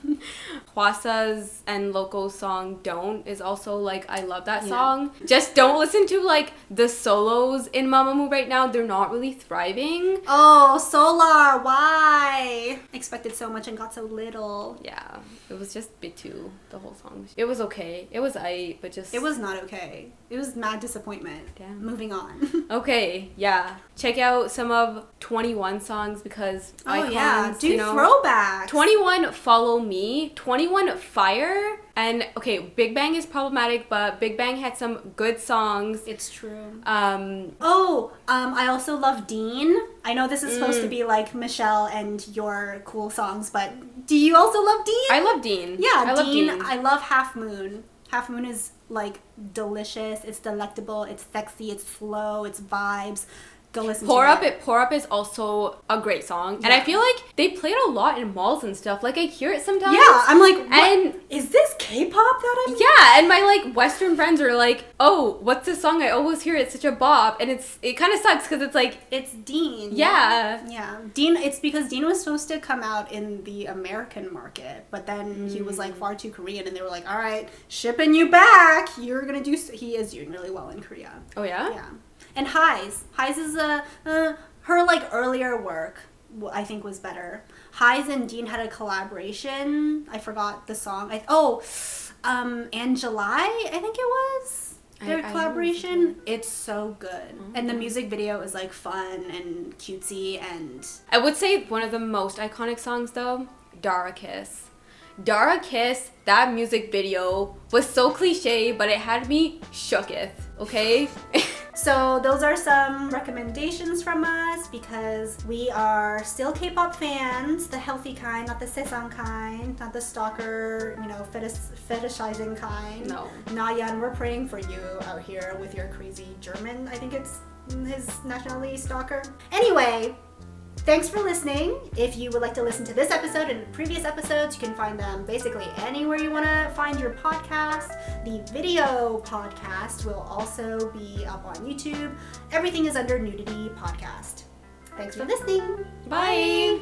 Hwasa's and Loco's song Don't is also like, I love that song. Just don't listen to like the solos in Mamamoo right now. They're not really thriving. Oh, Solar, why? Expected so much and got so little. Yeah, it was just bit too, the whole song. It was okay. It was aight, but just... It was not okay. It was mad disappointment. Damn. Moving on. Okay, yeah. Check out some of 21 songs because icons, do throwbacks. 21 Follow Me, 21 Fire, and okay, Big Bang is problematic, but Big Bang had some good songs. It's true. I I also love Dean. I know this is supposed to be like Michelle and your cool songs, but do you also love Dean? I love Dean. Yeah, I love Dean. I love Half Moon. Half Moon is like delicious. It's delectable. It's sexy. It's slow. It's vibes. Go listen Pour to Up it. It. Pour Up is also a great song, and I feel like they play it a lot in malls and stuff. Like I hear it sometimes. Yeah, I'm like, what? And is this K-pop that I'm? Yeah, and my like Western friends are like, "Oh, what's this song? I always hear it. It's such a bop," and it kind of sucks because it's like it's Dean. Yeah. Yeah, Dean. It's because Dean was supposed to come out in the American market, but then he was like far too Korean, and they were like, "All right, shipping you back. You're gonna do." He is doing really well in Korea. Oh yeah. Yeah. And Highs is her like earlier work I think was better. Highs and Dean had a collaboration. I forgot the song. And July I think it was their collaboration. It's so good, and the music video is like fun and cutesy. And I would say one of the most iconic songs though, Dara Kiss. Dara Kiss, that music video was so cliche, but it had me shooketh, okay? So those are some recommendations from us because we are still K-pop fans, the healthy kind, not the sesang kind, not the stalker, fetishizing kind. No. Nayan, we're praying for you out here with your crazy German, I think it's his nationality, stalker. Anyway, thanks for listening. If you would like to listen to this episode and previous episodes, you can find them basically anywhere you want to find your podcast. The video podcast will also be up on YouTube. Everything is under Nudity Podcast. Thanks for listening. Bye.